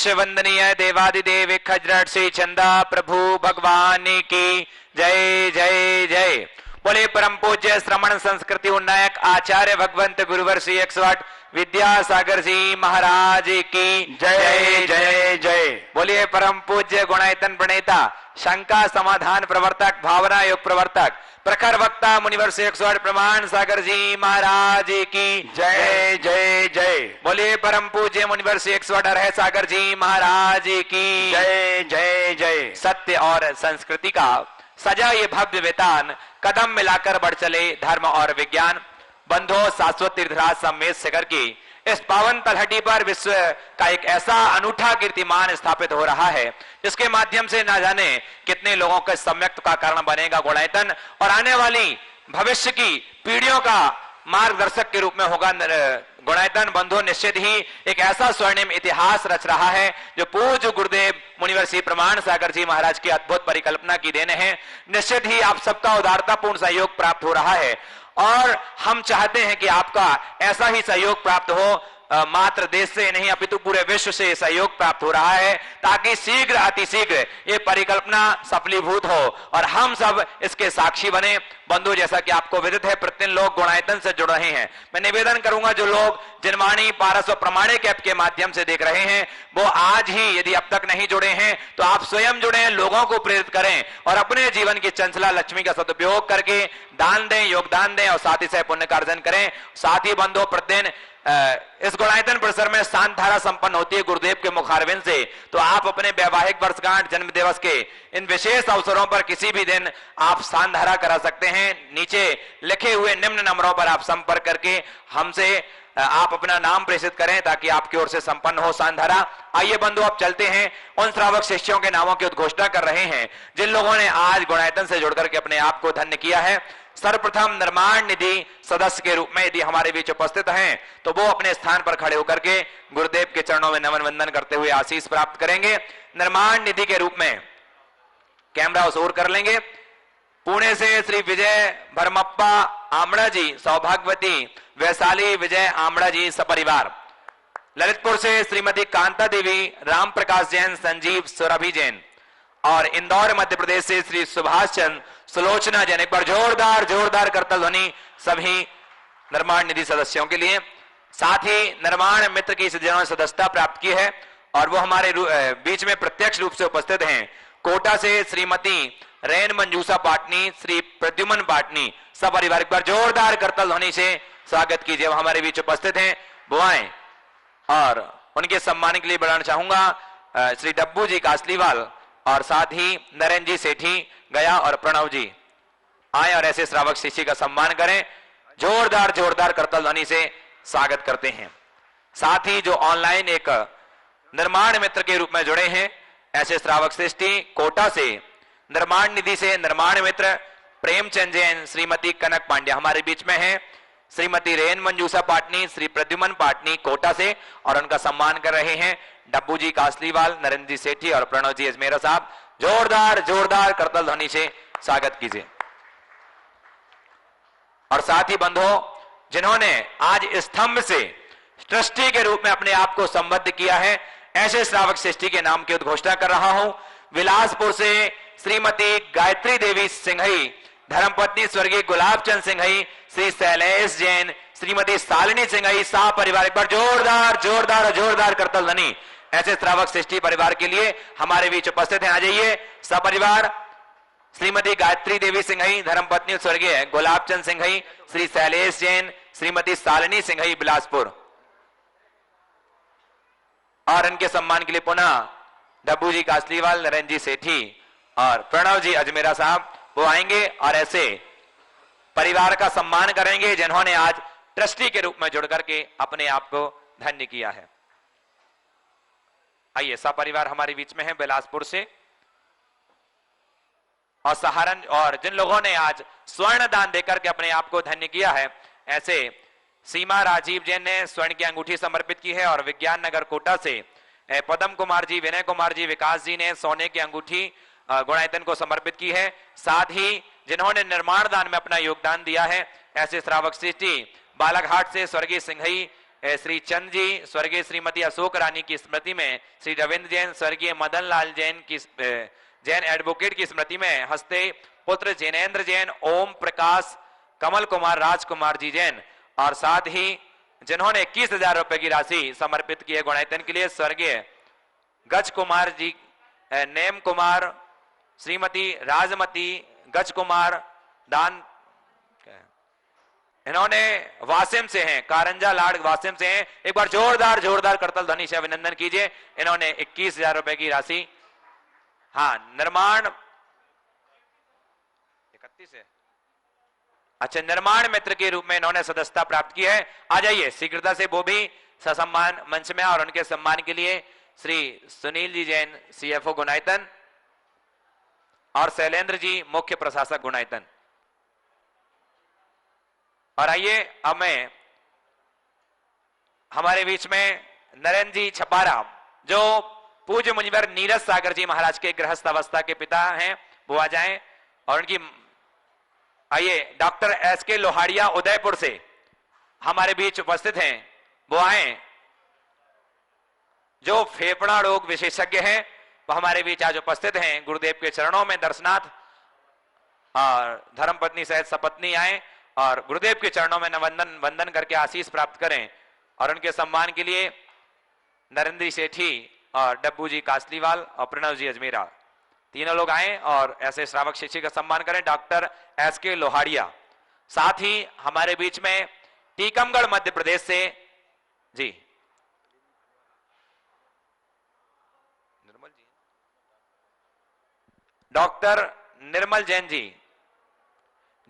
विश्व वंदनीय देवादिदेव खजरट श्री चंदा प्रभु भगवान की जय जय जय। बोले परम पूज्य श्रमण संस्कृति उन्नायक आचार्य भगवंत गुरुवर श्री 108 विद्यासागर जी महाराज की जय जय जय। बोलिए परम पूज्य गुणायतन प्रणेता शंका समाधान प्रवर्तक भावना योग प्रवर्तक प्रखर वक्ता मुनिवर से 108 प्रमाण सागर जी महाराज की जय जय जय। बोलिए परम पूज्य मुनिवर से 108 अरह सागर जी महाराज की जय जय जय। सत्य और संस्कृति का सजा ये भव्य वेतान कदम मिलाकर बढ़ चले धर्म और विज्ञान। बंधो शाश्वत तीर्थराज समेत शिखर की इस पावन तलहटी पर विश्व का एक ऐसा अनूठा कीर्तिमान स्थापित हो रहा है जिसके माध्यम से ना जाने कितने लोगों के सम्यक्त का कारण बनेगा गुणायतन और आने वाली भविष्य की पीढ़ियों का मार्गदर्शक के रूप में होगा गुणायतन। बंधु निश्चित ही एक ऐसा स्वर्णिम इतिहास रच रहा है जो पूज्य गुरुदेव मुनिवर श्री प्रमाण सागर जी महाराज की अद्भुत परिकल्पना की देने हैं। निश्चित ही आप सबका उदारतापूर्ण सहयोग प्राप्त हो रहा है और हम चाहते हैं कि आपका ऐसा ही सहयोग प्राप्त हो। मात्र देश से नहीं अपितु पूरे विश्व से सहयोग प्राप्त हो रहा है ताकि शीघ्र अतिशीघ्र ये परिकल्पना सफलीभूत हो और हम सब इसके साक्षी बने। बंधु जैसा कि आपको विदित है प्रतिदिन लोग गुणायतन से जुड़ रहे हैं। मैं निवेदन करूंगा जो लोग जिनवाणी पारस और प्रमाणिक ऐप के माध्यम से देख रहे हैं वो आज ही यदि अब तक नहीं जुड़े हैं तो आप स्वयं जुड़े, लोगों को प्रेरित करें और अपने जीवन की चंचला लक्ष्मी का सदुपयोग करके दान दें, योगदान दें और साथ ही साथ पुण्य का अर्जन करें। साथ ही बंधु प्रतिदिन इस गुणायतन परिसर में शांत धारा संपन्न होती है गुरुदेव के मुखारविंद से। तो आप अपने वैवाहिक वर्षगांठ जन्म दिवस के इन विशेष अवसरों पर किसी भी दिन आप शांत धारा करा सकते हैं। नीचे लिखे हुए निम्न नंबरों पर आप संपर्क करके हमसे आप अपना नाम प्रेषित करें ताकि आपकी ओर से संपन्न हो शांत धारा। आइए बंधु आप चलते हैं उन श्रावक शिष्यों के नामों की उद्घोषणा कर रहे हैं जिन लोगों ने आज गुणायतन से जुड़कर के अपने आप को धन्य किया है। सर्वप्रथम निर्माण निधि सदस्य के रूप में यदि हमारे बीच उपस्थित हैं तो वो अपने स्थान पर खड़े होकर के गुरुदेव के चरणों में नमन वंदन करते हुए आशीष प्राप्त करेंगे। निर्माण निधि के रूप में कैमरा ओर कर लेंगे। पुणे से श्री विजय भरमप्पा आमड़ा जी, सौभाग्यवती वैशाली विजय आमड़ा जी सपरिवार। ललितपुर से श्रीमती कांता देवी, राम प्रकाश जैन, संजीव सुरभि जैन और इंदौर मध्य प्रदेश से श्री सुभाष चंद्र सुलोचना जैन। एक बार जोरदार जोरदार करतल ध्वनि सभी निर्माण निधि सदस्यों के लिए। साथ ही निर्माण मित्र की जिन्होंने सदस्यता प्राप्त की है और वो हमारे बीच में प्रत्यक्ष रूप से उपस्थित हैं। कोटा से श्रीमती रेन मंजूसा पाटनी, श्री प्रद्युमन पाटनी सपरिवार। एक बार जोरदार करतल ध्वनि से स्वागत कीजिए। वो हमारे बीच उपस्थित हैं बुआएं और उनके सम्मान के लिए बढ़ाना चाहूंगा श्री डब्बू जी कासलीवाल और साथ ही नरेंद्र जी सेठी गया और प्रणव जी आए और ऐसे श्रावक शिष्य का सम्मान करें। जोरदार जोरदार करतल ध्वनि से स्वागत करते हैं। साथ ही जो ऑनलाइन एक निर्माण मित्र के रूप में जुड़े हैं ऐसे श्रावक सृष्टि कोटा से निर्माण निधि से निर्माण मित्र प्रेमचंद जैन, श्रीमती कनक पांड्या हमारे बीच में है। श्रीमती रेन मंजूसा पाटनी, श्री प्रद्युमन पाटनी कोटा से और उनका सम्मान कर रहे हैं डब्बू जी कासलीवाल, नरेंद्र जी सेठी और प्रणव जी अजमेरा साहब। जोरदार जोरदार करतल ध्वनि से स्वागत कीजिए। और साथ ही बंधुओं जिन्होंने आज स्तंभ से ट्रस्टी के रूप में अपने आप को संबद्ध किया है ऐसे श्रावक श्रेष्ठी के नाम की उद्घोषणा कर रहा हूं। विलासपुर से श्रीमती गायत्री देवी सिंघई, धर्मपत्नी स्वर्गीय गुलाब चंद सिंघई, श्री शैलेश जैन, श्रीमती शालिनी सिंघई सा परिवार। एक बार जोरदार जोरदार जोरदार करतल ध्वनि ऐसे श्रावक सृष्टि परिवार के लिए हमारे बीच उपस्थित हैं। आ जाइए सपरिवार। श्रीमती गायत्री देवी सिंघई, धर्मपत्नी स्वर्गीय गुलाब चंद सिंघई, श्री शैलेश जैन, श्रीमती शालिनी सिंघई बिलासपुर और इनके सम्मान के लिए पुनः डब्बू जी कासलीवाल, नरेंद्र जी सेठी और प्रणव जी अजमेरा साहब वो आएंगे और ऐसे परिवार का सम्मान करेंगे जिन्होंने आज ट्रस्टी के रूप में जुड़ करके अपने आप को धन्य किया है। आइए सपरिवार हमारे बीच में है बिलासपुर से और सहारन और जिन लोगों ने आज स्वर्ण दान देकर के अपने आप को धन्य किया है ऐसे सीमा राजीव जैन ने स्वर्ण की अंगूठी समर्पित की है और विज्ञान नगर कोटा से पदम कुमार जी, विनय कुमार जी, विकास जी ने सोने की अंगूठी गुणायतन को समर्पित की है। साथ ही जिन्होंने निर्माण दान में अपना योगदान दिया है ऐसे श्रावक सृष्टि बालाघाट से स्वर्गीय सिंघई श्री चंद जी स्वर्गीय श्रीमती अशोक रानी की स्मृति में, श्री रविंद्र जैन स्वर्गीय मदन लाल जैन की जैन एडवोकेट की स्मृति में हस्ते पुत्र जैनेन्द्र जैन, ओम प्रकाश, कमल कुमार, राजकुमार जी जैन, और साथ ही जिन्होंने 21,000 रुपए की राशि समर्पित की है गुणायतन के लिए, स्वर्गीय गज कुमार जी, नेम कुमार, श्रीमती राजमती गज कुमार दान, इन्होंने वासिम से हैं, कारंजा लाड वासिम से हैं। एक बार जोरदार करतल ध्वनि से अभिनंदन कीजिए। इन्होंने 21,000 रुपए की राशि, हाँ, निर्माण 31 है, अच्छा, निर्माण मित्र के रूप में इन्होंने सदस्यता प्राप्त की है। आ जाइए शीघ्रता से वो भी ससम्मान मंच में, और उनके सम्मान के लिए श्री सुनील जी जैन सीएफओ गुणायतन और शैलेंद्र जी मुख्य प्रशासक गुणायतन। और आइए अब मैं हमारे बीच में नरेंद्र जी छपारा, जो पूज्य मुनिवर नीरज सागर जी महाराज के गृहस्थ अवस्था के पिता हैं, वो आ जाएं। और उनकी, आइए डॉक्टर एसके लोहाड़िया उदयपुर से हमारे बीच उपस्थित हैं, वो आए, जो फेफड़ा रोग विशेषज्ञ हैं, वो हमारे बीच आज उपस्थित हैं। गुरुदेव के चरणों में दर्शनाथ और धर्मपत्नी सहित सपत्नी आए और गुरुदेव के चरणों में वंदन करके आशीष प्राप्त करें। और उनके सम्मान के लिए नरेंद्र जी सेठी और डब्बू जी कासलीवाल और प्रणव जी अजमेरा, तीनों लोग आए और ऐसे श्रावक शिक्षक का सम्मान करें। डॉक्टर एसके लोहाड़िया, साथ ही हमारे बीच में टीकमगढ़ मध्य प्रदेश से जी निर्मल जी, डॉक्टर निर्मल जैन जी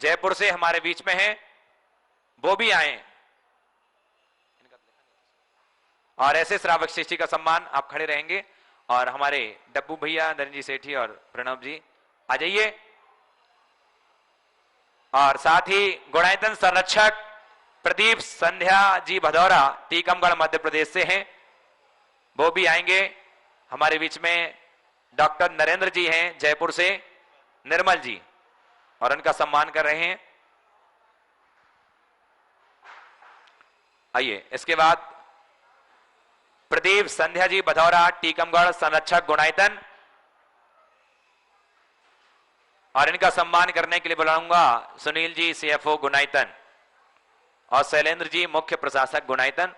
जयपुर से हमारे बीच में हैं, वो भी आए। और ऐसे श्रावक शिष्टि का सम्मान, आप खड़े रहेंगे, और हमारे डब्बू भैया, नरेंद्र जी सेठी और प्रणव जी आ जाइए। और साथ ही गुणायतन संरक्षक प्रदीप संध्या जी भदौरा टीकमगढ़ मध्य प्रदेश से हैं, वो भी आएंगे। हमारे बीच में डॉक्टर नरेंद्र जी हैं जयपुर से, निर्मल जी, और उनका सम्मान कर रहे हैं। आइए, इसके बाद प्रदीप संध्या जी भदौरा टीकमगढ़ संरक्षक गुणायतन, और इनका सम्मान करने के लिए बुलाऊंगा सुनील जी सीएफओ गुणायतन और शैलेंद्र जी मुख्य प्रशासक गुणायतन,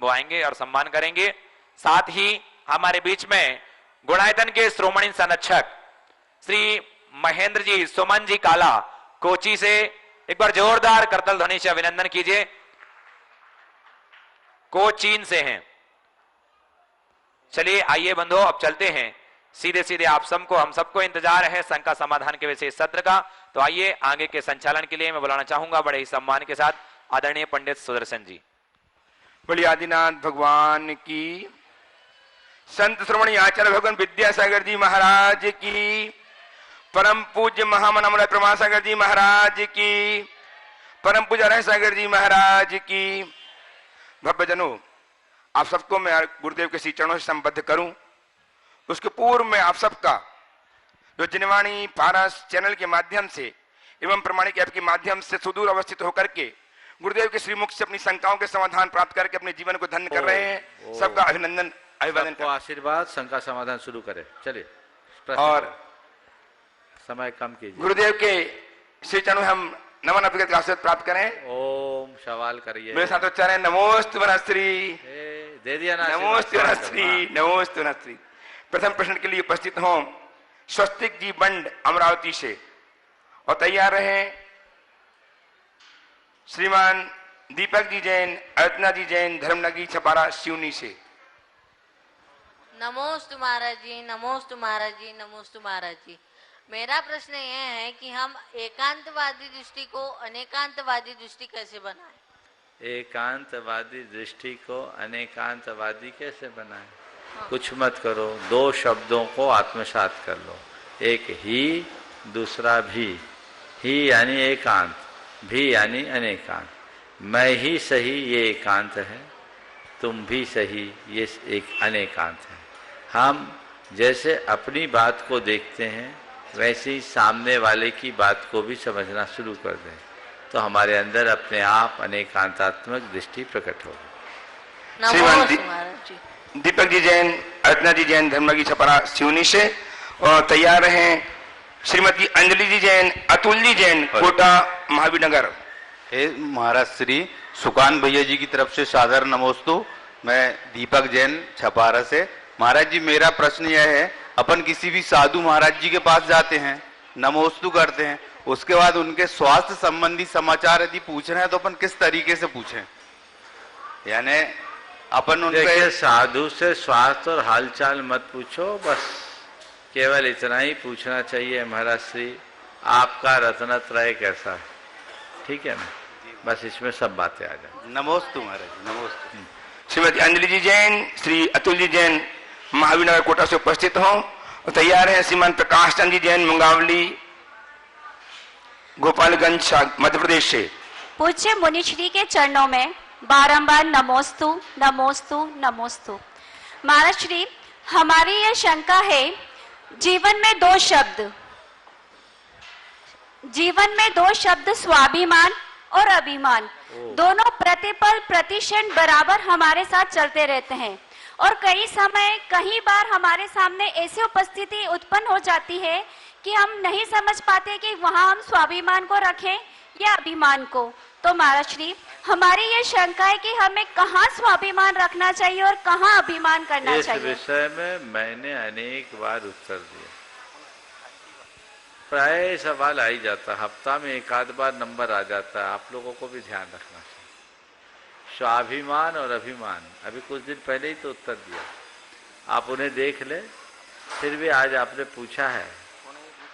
वो आएंगे और सम्मान करेंगे। साथ ही हमारे बीच में गुणायतन के श्रोमणी संरक्षक श्री महेंद्र जी सुमन जी काला कोची से, एक बार जोरदार करतल ध्वनि से अभिनंदन कीजिए, कोचीन से हैं। चलिए आइए बंधु, अब चलते हैं सीधे सीधे। आप सबको, हम सबको इंतजार है शंका समाधान के विशेष सत्र का। तो आइए, आगे के संचालन के लिए मैं बुलाना चाहूंगा बड़े ही सम्मान के साथ आदरणीय पंडित सुदर्शन जी। बोलिए आदिनाथ भगवान की, संत श्रवणी आचार्य भगवान विद्यासागर जी महाराज की, परम पूज्य महामनामलय प्रमासागर जी महाराज की, परम पूज्य रह सागर जी महाराज की। भव्यजनों, आप सबको मैं गुरुदेव के श्री चरणों से संबद्ध करूं, उसके पूर्व में आप सबका जो जिनवाणी पारस चैनल के माध्यम से एवं प्रमाणिक ऐप के माध्यम से सुदूर अवस्थित होकर के गुरुदेव के श्रीमुख से अपनी शंकाओं के समाधान प्राप्त करके अपने जीवन को धन्य कर रहे हैं, सबका अभिनंदन अभिवादन, आशीर्वाद। शंका समाधान शुरू करें, चलिए। और समय कम कीजिए। गुरुदेव के श्री चरणों हम नमन अभिगत का आशीर्वाद प्राप्त करें। ओम सवाल करिए। मेरे साथ उच्चारण है, नमोस्तु वनस्त्री, दे दिया ना, नमोस्तु वनस्त्री, नमोस्तु वनस्त्री। प्रथम प्रश्न के लिए उपस्थित हों स्वस्तिक जी बंड अमरावती से, और तैयार रहे श्रीमान दीपक जी जैन, अर्चना जी जैन, धर्मनगरी छपारा सिवनी से। नमोस्तु महाराज जी, नमोस्तु महाराज जी, नमोस्तु महाराज जी। मेरा प्रश्न यह है कि हम एकांतवादी दृष्टि को अनेकांतवादी दृष्टि कैसे बनाएं? एकांतवादी दृष्टि को अनेकांतवादी कैसे बनाएं? कुछ मत करो, दो शब्दों को आत्मसात कर लो, एक ही, दूसरा भी। ही यानी एकांत, भी यानी अनेकांत। मैं ही सही, ये एकांत है, तुम भी सही, ये एक अनेकांत है। हम जैसे अपनी बात को देखते हैं वैसे ही सामने वाले की बात को भी समझना शुरू कर दें, तो हमारे अंदर अपने आप अनेकांतात्मक दृष्टि प्रकट होगी। नमोस्तु महाराज जी। दीपक जी जैन, अर्चना जी जैन, धर्मगी छपरा सिवनी से। और तैयार हैं श्रीमती अंजलि जी जैन, अतुल जी जैन, कोटा महावीर नगर। हे महाराज श्री सुकान भैया जी की तरफ से सादर नमोस्तु। मैं दीपक जैन छपारा से। महाराज जी मेरा प्रश्न यह है, अपन किसी भी साधु महाराज जी के पास जाते हैं, नमोस्तु करते हैं, उसके बाद उनके स्वास्थ्य संबंधी समाचार यदि पूछ रहे हैं तो अपन किस तरीके से पूछें? यानी अपन उनके साधु से स्वास्थ्य और हालचाल मत पूछो, बस केवल इतना ही पूछना चाहिए महाराज श्री आपका रत्नत्रय कैसा है, ठीक है ना, बस इसमें सब बातें आ जाए। नमोस्तु महाराज, नमोस्तु। श्रीमती अंजलि जी जैन, श्री अतुल जी जैन महावीर नगर कोटा से उपस्थित हों। और तैयार हैं श्रीमान प्रकाश चंद जी जैन, मुंगावली गोपालगंज मध्य प्रदेश से। पूज्य मुनिश्री के चरणों में बारंबार नमोस्तु नमोस्तु नमोस्तु। महाराज श्री हमारी यह शंका है, जीवन में दो शब्द स्वाभिमान और अभिमान दोनों प्रतिपल प्रतिक्षण बराबर हमारे साथ चलते रहते हैं और कई बार हमारे सामने ऐसी उपस्थिति उत्पन्न हो जाती है कि हम नहीं समझ पाते कि वहां हम स्वाभिमान को रखें या अभिमान को। तो महाराज श्री हमारी ये शंका है कि हमें कहाँ स्वाभिमान रखना चाहिए और कहाँ अभिमान करना चाहिए। इस विषय में मैंने अनेक बार उत्तर दिया, प्राय सवाल आ ही जाता, हफ्ता में एक आध बार नंबर आ जाता है, आप लोगों को भी ध्यान रखना चाहिए। स्वाभिमान और अभिमान, अभी कुछ दिन पहले ही तो उत्तर दिया, आप उन्हें देख ले। फिर भी आज आपने पूछा है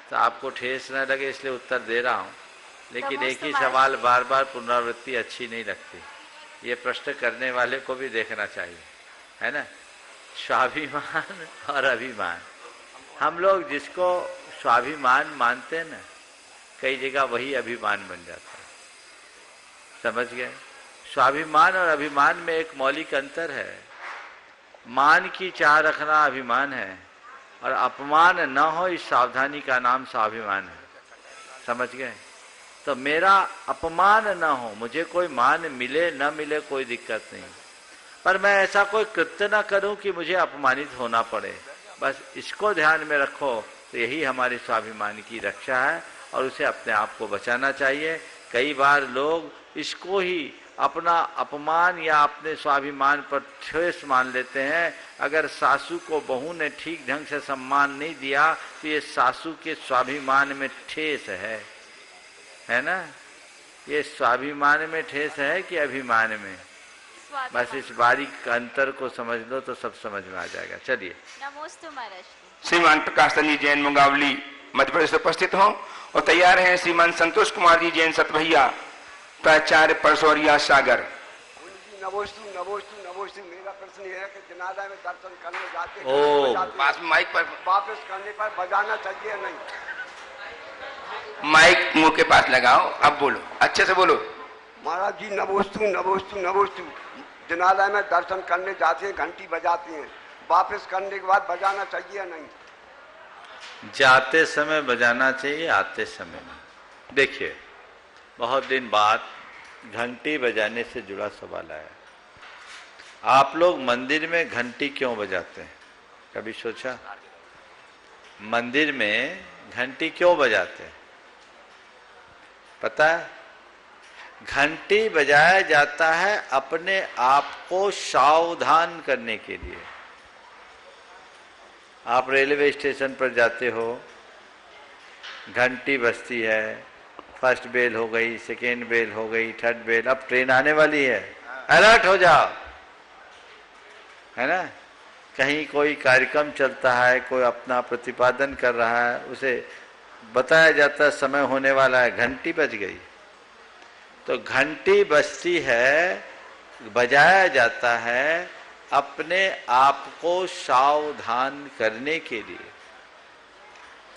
तो आपको ठेस न लगे इसलिए उत्तर दे रहा हूँ, लेकिन एक ही सवाल बार बार पुनरावृत्ति अच्छी नहीं लगती, ये प्रश्न करने वाले को भी देखना चाहिए, है ना। स्वाभिमान और अभिमान, हम लोग जिसको स्वाभिमान मानते हैं ना, कई जगह वही अभिमान बन जाता है, समझ गए। स्वाभिमान और अभिमान में एक मौलिक अंतर है, मान की चाह रखना अभिमान है और अपमान न हो इस सावधानी का नाम स्वाभिमान है, समझ गए। तो मेरा अपमान न हो, मुझे कोई मान मिले न मिले कोई दिक्कत नहीं, पर मैं ऐसा कोई कृत्य न करूं कि मुझे अपमानित होना पड़े, बस इसको ध्यान में रखो। तो यही हमारे स्वाभिमान की रक्षा है और उसे अपने आप को बचाना चाहिए। कई बार लोग इसको ही अपना अपमान या अपने स्वाभिमान पर ठेस मान लेते हैं। अगर सासू को बहू ने ठीक ढंग से सम्मान नहीं दिया तो ये सासू के स्वाभिमान में ठेस है ना। ये स्वाभिमान में ठेस है कि अभिमान में, बस इस बारीक अंतर को समझ लो तो सब समझ में आ जाएगा। चलिए नमोस्तु महाराज। श्रीमान प्रकाश चंद जी जैन, मुंगावली मध्य प्रदेश से उपस्थित हों। और तैयार हैं श्रीमान संतोष कुमार जी जैन, सतभैया, प्राचार्य परसौरिया सागर। नमोस्तु नमोस्तु नमोस्तु। मेरा प्रश्न यह है कि जनाजा में दर्शन करने जाते हैं, पास माइक पर वापस करने पर बजाना चाहिए या नहीं? माइक मुंह के पास लगाओ, अब बोलो, अच्छे से बोलो। महाराज जी नमोस्तु नमोस्तु नमोस्तु। जनाजा में दर्शन करने जाते हैं, घंटी बजाते हैं, वापस करने के बाद बजाना चाहिए या नहीं? जाते समय बजाना चाहिए, आते समय नहीं। देखिए, बहुत दिन बाद घंटी बजाने से जुड़ा सवाल आया। आप लोग मंदिर में घंटी क्यों बजाते हैं, कभी सोचा? मंदिर में घंटी क्यों बजाते हैं पता है? घंटी बजाया जाता है अपने आप को सावधान करने के लिए। आप रेलवे स्टेशन पर जाते हो, घंटी बजती है, फर्स्ट बेल हो गई, सेकेंड बेल हो गई, थर्ड बेल, अब ट्रेन आने वाली है, अलर्ट हो जाओ, है ना। कहीं कोई कार्यक्रम चलता है, कोई अपना प्रतिपादन कर रहा है, उसे बताया जाता है समय होने वाला है, घंटी बज गई। तो घंटी बजती है, बजाया जाता है अपने आप को सावधान करने के लिए।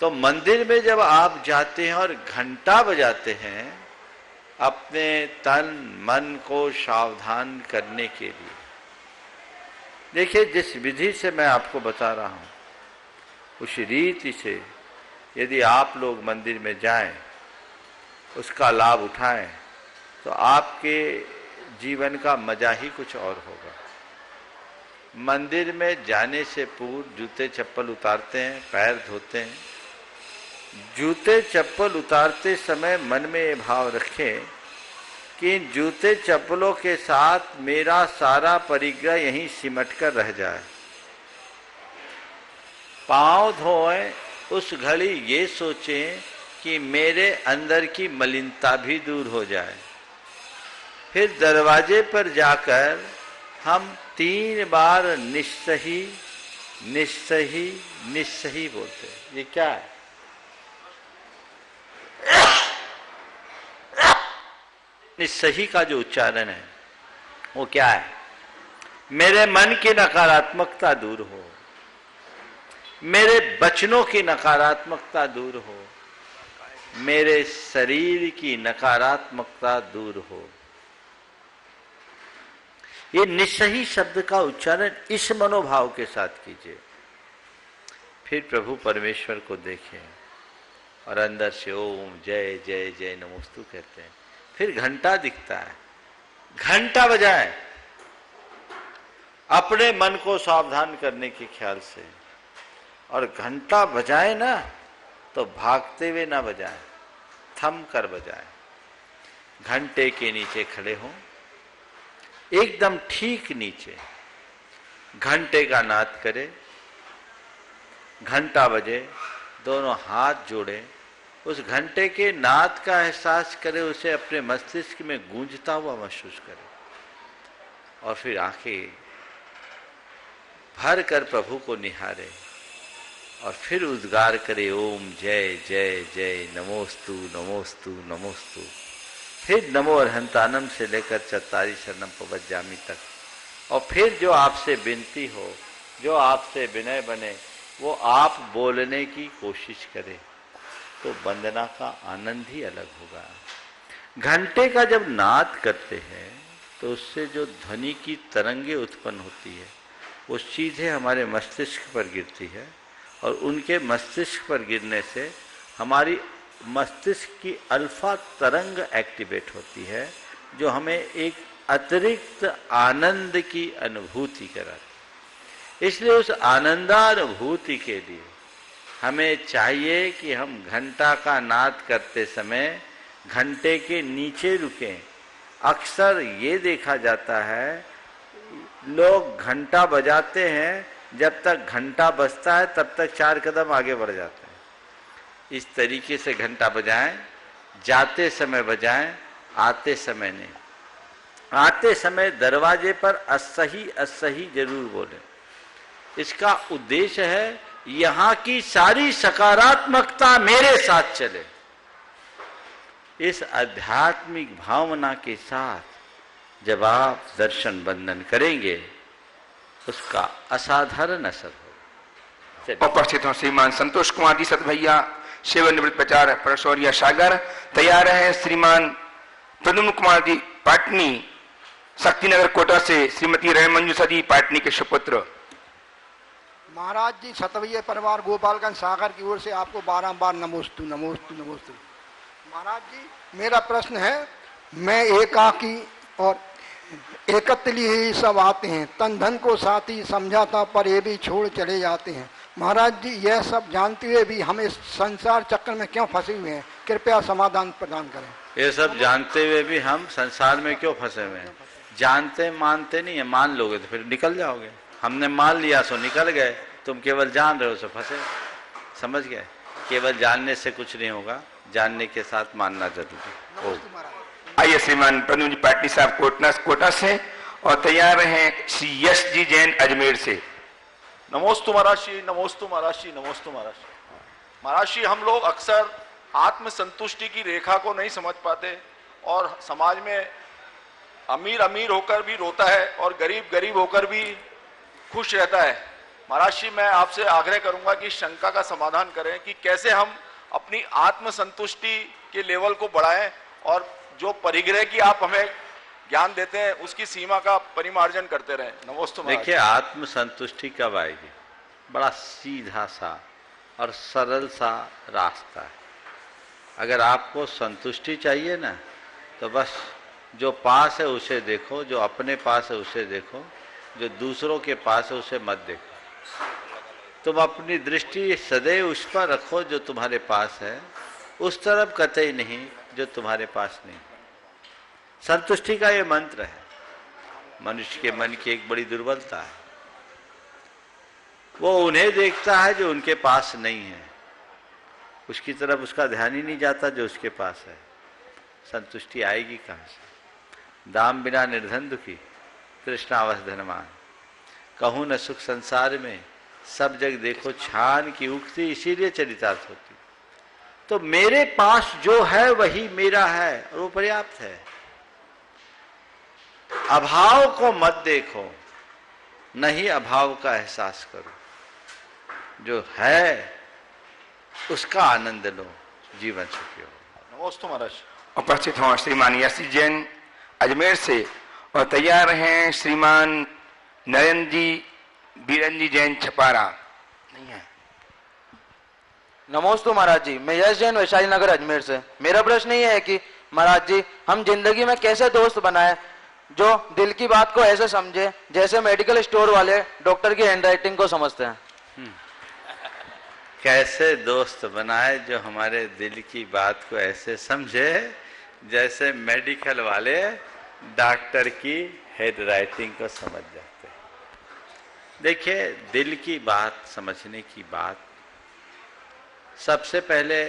तो मंदिर में जब आप जाते हैं और घंटा बजाते हैं, अपने तन मन को सावधान करने के लिए। देखिए, जिस विधि से मैं आपको बता रहा हूं, उस रीति से यदि आप लोग मंदिर में जाएं, उसका लाभ उठाएं, तो आपके जीवन का मजा ही कुछ और होगा। मंदिर में जाने से पूर्व जूते चप्पल उतारते हैं, पैर धोते हैं। जूते चप्पल उतारते समय मन में ये भाव रखें कि जूते चप्पलों के साथ मेरा सारा परिग्रह यहीं सिमट कर रह जाए। पांव धोएं, उस घड़ी ये सोचें कि मेरे अंदर की मलिनता भी दूर हो जाए। फिर दरवाजे पर जाकर हम 3 बार निस्सही निस्सही निस्सही बोलते हैं। ये क्या है? निस्सही का जो उच्चारण है वो क्या है? मेरे मन की नकारात्मकता दूर हो, मेरे वचनों की नकारात्मकता दूर हो, मेरे शरीर की नकारात्मकता दूर हो। ये निस्सही शब्द का उच्चारण इस मनोभाव के साथ कीजिए। फिर प्रभु परमेश्वर को देखें और अंदर से ओम जय जय जय नमोस्तु कहते हैं। फिर घंटा दिखता है, घंटा बजाएं अपने मन को सावधान करने के ख्याल से। और घंटा बजाए ना तो भागते हुए ना बजाएं, थम कर बजाएं। घंटे के नीचे खड़े हों, एकदम ठीक नीचे घंटे का नाद करे, घंटा बजे, दोनों हाथ जोड़े, उस घंटे के नाद का एहसास करे, उसे अपने मस्तिष्क में गूंजता हुआ महसूस करे। और फिर आंखें भर कर प्रभु को निहारे और फिर उद्गार करे ओम जय जय जय नमोस्तु नमोस्तु नमोस्तु। फिर नमो अर्हंतानम से लेकर चत्तारी शरणम पवज्जामि तक। और फिर जो आपसे विनती हो, जो आपसे विनय बने, वो आप बोलने की कोशिश करें, तो वंदना का आनंद ही अलग होगा। घंटे का जब नाद करते हैं तो उससे जो ध्वनि की तरंगे उत्पन्न होती है वो सीधे हमारे मस्तिष्क पर गिरती है, और उनके मस्तिष्क पर गिरने से हमारी मस्तिष्क की अल्फा तरंग एक्टिवेट होती है, जो हमें एक अतिरिक्त आनंद की अनुभूति कराती। इसलिए उस आनंदानुभूति के लिए हमें चाहिए कि हम घंटा का नाद करते समय घंटे के नीचे रुकें। अक्सर ये देखा जाता है लोग घंटा बजाते हैं, जब तक घंटा बजता है तब तक 4 कदम आगे बढ़ जाते हैं। इस तरीके से घंटा बजाएं, जाते समय बजाएं, आते समय नहीं। आते समय दरवाजे पर असही असही जरूर बोलें। इसका उद्देश्य है यहां की सारी सकारात्मकता मेरे साथ चले। इस आध्यात्मिक भावना के साथ जब आप दर्शन बंदन करेंगे उसका असाधारण असर होगा। उपस्थित हो श्रीमान संतोष कुमार जी सत भैया, सेवानिवृत्त प्रचार परसौरिया सागर। तैयार है श्रीमान प्रद्युम्न कुमार जी पाटनी शक्तिनगर कोटा से, श्रीमती रह मंजूषा जी पाटनी के सुपुत्र। महाराज जी सतवैया परिवार गोपालगंज सागर की ओर से आपको बारंबार नमोस्तु नमोस्तु नमोस्तु। महाराज जी मेरा प्रश्न है, मैं एकाकी और एकत्र ही सब आते हैं, तन धन को साथी समझा था पर ये भी छोड़ चले जाते हैं। महाराज जी यह सब जानते हुए भी हम इस संसार चक्र में क्यों फंसे हुए हैं? कृपया समाधान प्रदान करें। ये सब जानते हुए भी हम संसार में क्यों फंसे हुए हैं? जानते मानते नहीं है, मान लोगे तो फिर निकल जाओगे। हमने मान लिया सो निकल गए, तुम केवल जान रहे हो सो फंसे। समझ गए? केवल जानने से कुछ नहीं होगा, जानने के साथ मानना जरूरी है। आइए श्रीमान प्रद्युम्न जी पाटनी साहब कोटा से, और तैयार हैं श्री यश जी जैन अजमेर से। नमोस्तु महाराज, नमोस्तु महाराज, नमोस्तु महाराज। महाराज, हम लोग अक्सर आत्म संतुष्टि की रेखा को नहीं समझ पाते, और समाज में अमीर अमीर होकर भी रोता है और गरीब गरीब होकर भी खुश रहता है। महाराज जी, मैं आपसे आग्रह करूंगा कि शंका का समाधान करें कि कैसे हम अपनी आत्म संतुष्टि के लेवल को बढ़ाएं, और जो परिग्रह की आप हमें ज्ञान देते हैं उसकी सीमा का परिमार्जन करते रहें। नमोस्तु। देखिए, आत्म संतुष्टि कब आएगी? बड़ा सीधा सा और सरल सा रास्ता है। अगर आपको संतुष्टि चाहिए ना, तो बस जो पास है उसे देखो, जो अपने पास है उसे देखो, जो दूसरों के पास है उसे मत देखो। तुम अपनी दृष्टि सदैव उस पर रखो जो तुम्हारे पास है, उस तरफ कतई नहीं जो तुम्हारे पास नहीं। संतुष्टि का ये मंत्र है। मनुष्य के मन की एक बड़ी दुर्बलता है, वो उन्हें देखता है जो उनके पास नहीं है, उसकी तरफ उसका ध्यान ही नहीं जाता जो उसके पास है। संतुष्टि आएगी कहाँ से? दाम बिना निर्धन दुखी, तृष्णावश धनवान। कहूँ न सुख संसार में, सब जग देखो छान की उगती, इसीलिए चरितार्थ होती। तो मेरे पास जो है वही मेरा है और वो पर्याप्त है। अभाव को मत देखो, नहीं अभाव का एहसास करो। जो है उसका आनंद लो, जीवन सुखी हो। नमोस्तु महाराज। उपस्थित हों श्रीमान यशी जैन अजमेर से, और तैयार हैं श्रीमान नरेंद्र जी बीरन जी जैन छपारा। नहीं है। नमोस्तु महाराज जी, मैं यश जैन वैशाली नगर अजमेर से। मेरा प्रश्न ये है कि महाराज जी, हम जिंदगी में कैसे दोस्त बनाए जो दिल की बात को ऐसे समझे जैसे मेडिकल स्टोर वाले डॉक्टर की हैंडराइटिंग को समझते हैं। कैसे दोस्त बनाए जो हमारे दिल की बात को ऐसे समझे जैसे मेडिकल वाले डॉक्टर की हैंडराइटिंग को समझ जाते हैं। देखिए, दिल की बात समझने की बात, सबसे पहले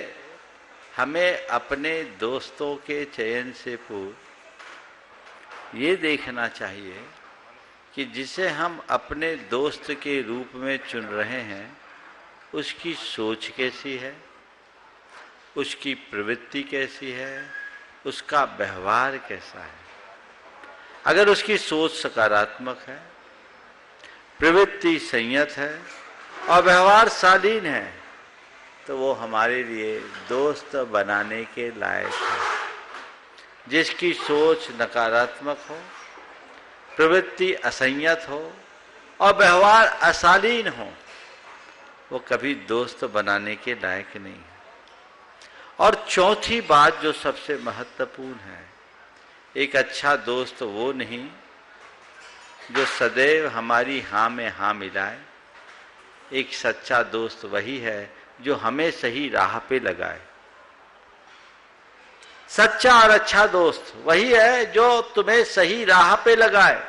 हमें अपने दोस्तों के चयन से पूर्व ये देखना चाहिए कि जिसे हम अपने दोस्त के रूप में चुन रहे हैं उसकी सोच कैसी है, उसकी प्रवृत्ति कैसी है, उसका व्यवहार कैसा है। अगर उसकी सोच सकारात्मक है, प्रवृत्ति संयत है और व्यवहार शालीन है तो वो हमारे लिए दोस्त बनाने के लायक है। जिसकी सोच नकारात्मक हो, प्रवृत्ति असंयत हो और व्यवहार अशालीन हो, वो कभी दोस्त बनाने के लायक नहीं है। और चौथी बात जो सबसे महत्वपूर्ण है, एक अच्छा दोस्त वो नहीं जो सदैव हमारी हाँ में हाँ मिलाए। एक सच्चा दोस्त वही है जो हमें सही राह पे लगाए। सच्चा और अच्छा दोस्त वही है जो तुम्हें सही राह पे लगाए,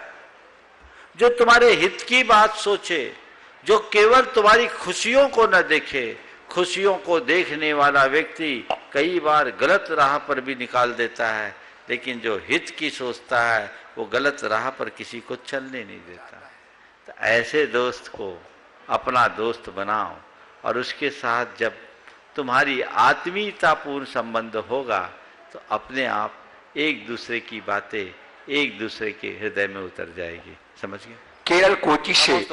जो तुम्हारे हित की बात सोचे, जो केवल तुम्हारी खुशियों को न देखे। खुशियों को देखने वाला व्यक्ति कई बार गलत राह पर भी निकाल देता है, लेकिन जो हित की सोचता है वो गलत राह पर किसी को चलने नहीं देता। तो ऐसे दोस्त को अपना दोस्त बनाओ और उसके साथ जब तुम्हारी आत्मीयतापूर्ण संबंध होगा तो अपने आप एक दूसरे की बातें एक दूसरे के हृदय में उतर जाएगी। समझ गए? केरल कोची से